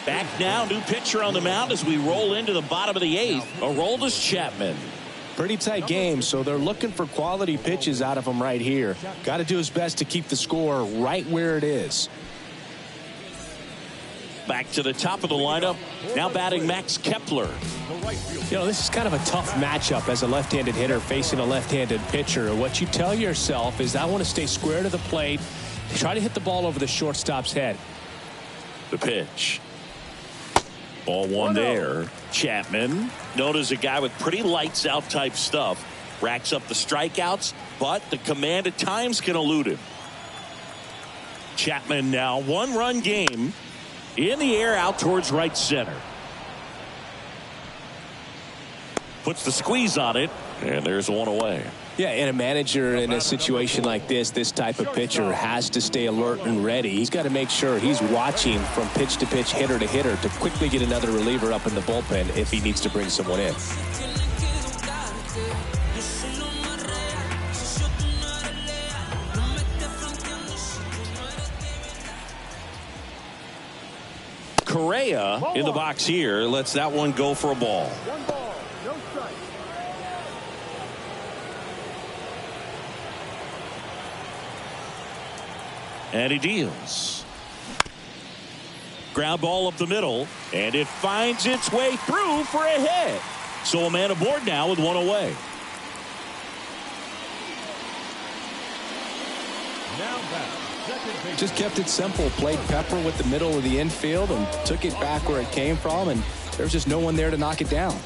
Speaker 1: Back now, new pitcher on the mound as we roll into the bottom of the 8th. Aroldis Chapman.
Speaker 2: Pretty tight game, so they're looking for quality pitches out of him right here. Got to do his best to keep the score right where it is.
Speaker 1: Back to the top of the lineup. Now batting Max Kepler.
Speaker 2: You know, this is kind of a tough matchup as a left-handed hitter facing a left-handed pitcher. What you tell yourself is, I want to stay square to the plate, try to hit the ball over the shortstop's head.
Speaker 1: The pitch. Ball 1 there. Chapman, known as a guy with pretty lights out type stuff, racks up the strikeouts, but the command at times can elude him. Chapman now 1-run game in the air out towards right center. Puts the squeeze on it, and there's 1 away.
Speaker 2: Yeah, and a manager in a situation like this type of pitcher has to stay alert and ready. He's got to make sure he's watching from pitch to pitch, hitter to hitter, to quickly get another reliever up in the bullpen if he needs to bring someone in.
Speaker 1: Correa in the box here lets that one go for a ball.
Speaker 3: 1 ball, no strike.
Speaker 1: And he deals. Ground ball up the middle, and it finds its way through for a hit. So a man aboard now with one away.
Speaker 2: Just kept it simple. Played pepper with the middle of the infield and took it back where it came from, and there's just no one there to knock it down.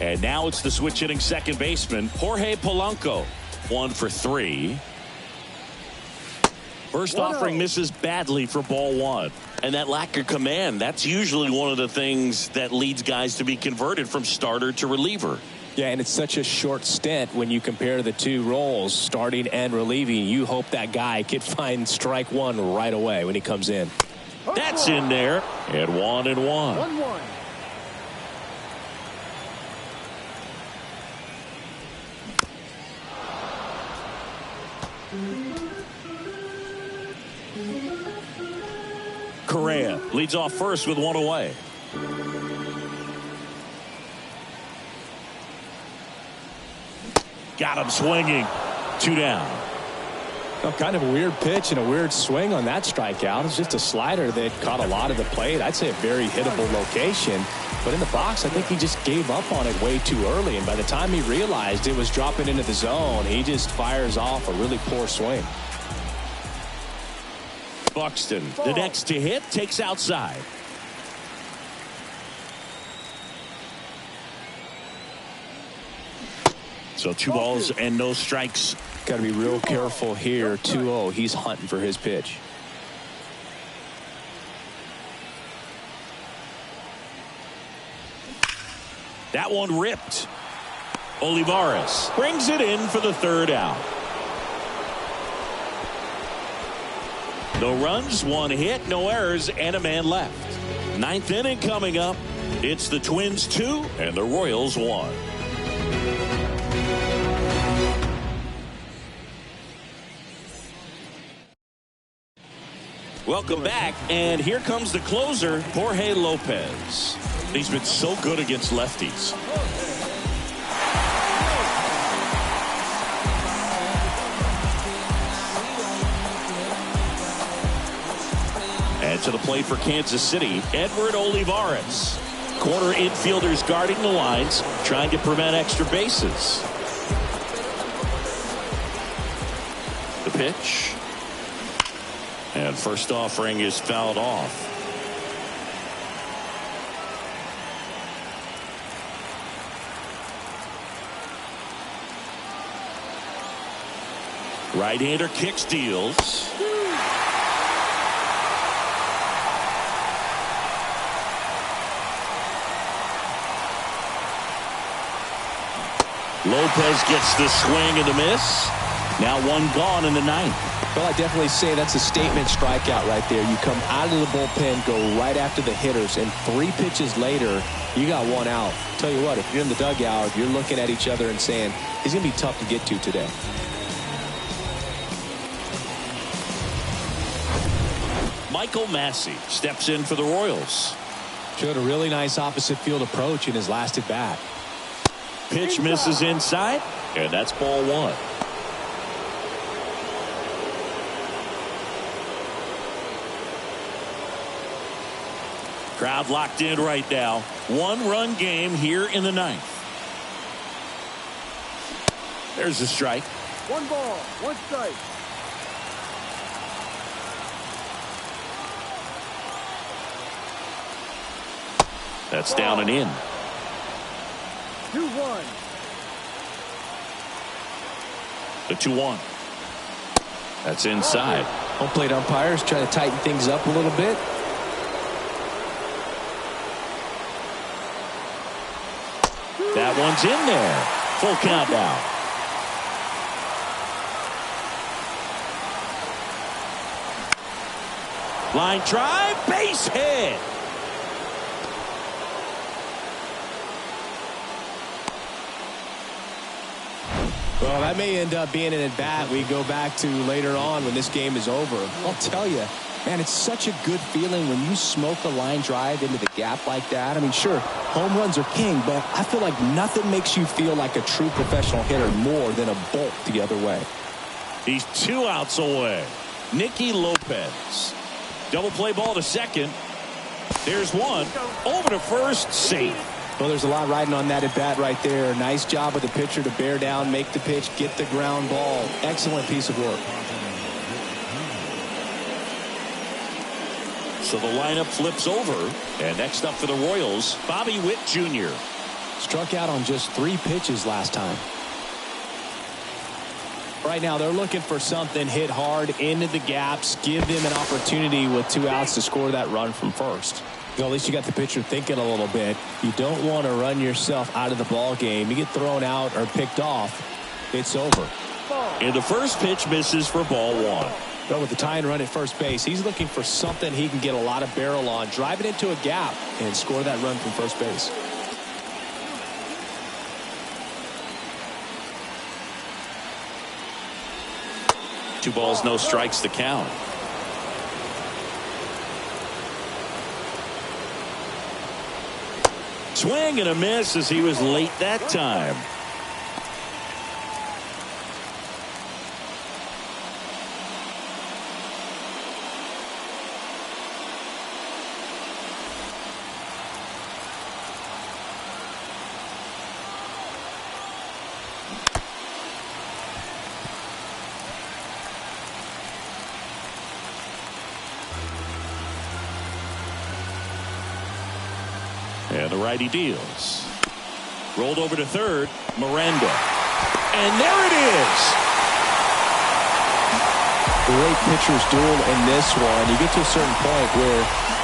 Speaker 1: And now it's the switch hitting second baseman, Jorge Polanco. 1 for 3. First offering misses badly for ball 1. And that lack of command, that's usually one of the things that leads guys to be converted from starter to reliever.
Speaker 2: Yeah, and it's such a short stint when you compare the two roles, starting and relieving. You hope that guy could find strike one right away when he comes in.
Speaker 1: That's in there. And 1-1.
Speaker 3: 1-1.
Speaker 1: Correa leads off first with one away. Got him swinging. 2 down.
Speaker 2: Oh, kind of a weird pitch and a weird swing on that strikeout. It's just a slider that caught a lot of the plate. I'd say a very hittable location. But in the box, I think he just gave up on it way too early. And by the time he realized it was dropping into the zone, he just fires off a really poor swing.
Speaker 1: Buxton, the next to hit, takes outside. So 2 balls and no strikes.
Speaker 2: Got to be real careful here. 2-0. He's hunting for his pitch.
Speaker 1: That one ripped. Olivares brings it in for the 3rd out. No runs, 1 hit, no errors, and a man left. 9th inning coming up. It's the Twins 2 and the Royals 1. Welcome back, and here comes the closer, Jorge Lopez. He's been so good against lefties. And to the plate for Kansas City, Edward Olivares. Corner infielders guarding the lines, trying to prevent extra bases. The pitch. And first offering is fouled off. Right-hander kicks, deals. Lopez gets the swing and the miss. Now 1 gone in the 9th.
Speaker 2: Well, I definitely say that's a statement strikeout right there. You come out of the bullpen, go right after the hitters, and 3 pitches later, you got 1 out. Tell you what, if you're in the dugout, you're looking at each other and saying, he's going to be tough to get to today.
Speaker 1: Michael Massey steps in for the Royals.
Speaker 2: Showed a really nice opposite field approach in his last at bat.
Speaker 1: Pitch misses inside, and that's ball 1. Crowd locked in right now. 1-run game here in the 9th. There's a strike.
Speaker 3: 1 ball, 1 strike.
Speaker 1: That's down and in.
Speaker 3: 2-1.
Speaker 1: The 2-1. That's inside.
Speaker 2: Home plate umpires try to tighten things up a little bit.
Speaker 1: That one's in there. Full count now. Line drive, base hit.
Speaker 2: Well, that may end up being an at-bat we go back to later on when this game is over. I'll tell you, man, it's such a good feeling when you smoke a line drive into the gap like that. I mean, sure, home runs are king, but I feel like nothing makes you feel like a true professional hitter more than a bolt the other way.
Speaker 1: He's 2 outs away. Nicky Lopez. Double play ball to second. There's one. Over to first. Safe.
Speaker 2: Well, there's a lot riding on that at bat right there. Nice job with the pitcher to bear down, make the pitch, get the ground ball. Excellent piece of work.
Speaker 1: So the lineup flips over. And next up for the Royals, Bobby Witt Jr.
Speaker 2: Struck out on just 3 pitches last time. Right now they're looking for something, hit hard into the gaps, give them an opportunity with 2 outs to score that run from first. Well, at least you got the pitcher thinking a little bit. You don't want to run yourself out of the ball game. You get thrown out or picked off, it's over.
Speaker 1: And the first pitch misses for ball 1.
Speaker 2: But with the tying run at first base, he's looking for something he can get a lot of barrel on, drive it into a gap, and score that run from first base.
Speaker 1: Two balls, no strikes, the count. Swing and a miss as he was late that time. And the righty deals. Rolled over to third. Miranda. And there it is.
Speaker 2: Great pitchers duel in this one. You get to a certain point where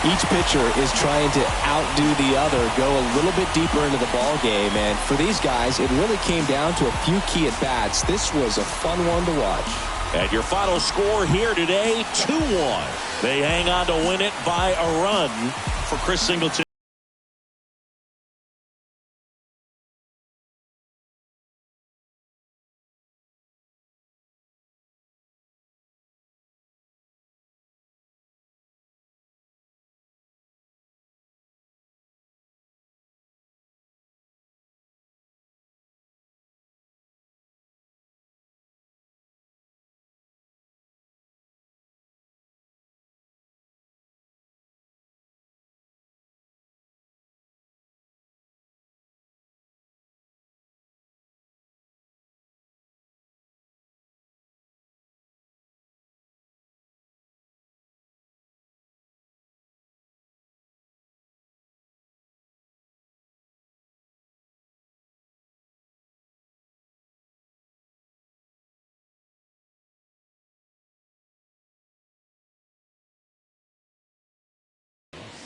Speaker 2: each pitcher is trying to outdo the other, go a little bit deeper into the ball game. And for these guys, it really came down to a few key at-bats. This was a fun one to watch.
Speaker 1: And your final score here today, 2-1. They hang on to win it by a run for Chris Singleton.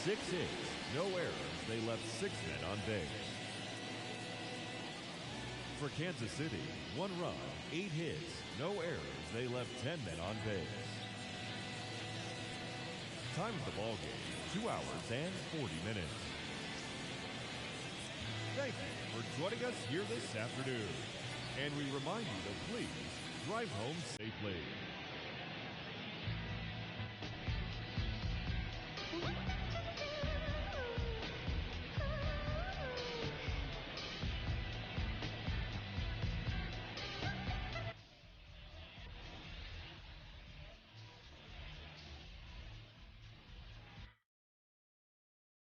Speaker 5: Six hits, no errors. They left 6 men on base. For Kansas City, 1 run, 8 hits, no errors. They left 10 men on base. Time of the ball game, 2 hours and 40 minutes. Thank you for joining us here this afternoon. And we remind you to please drive home safely.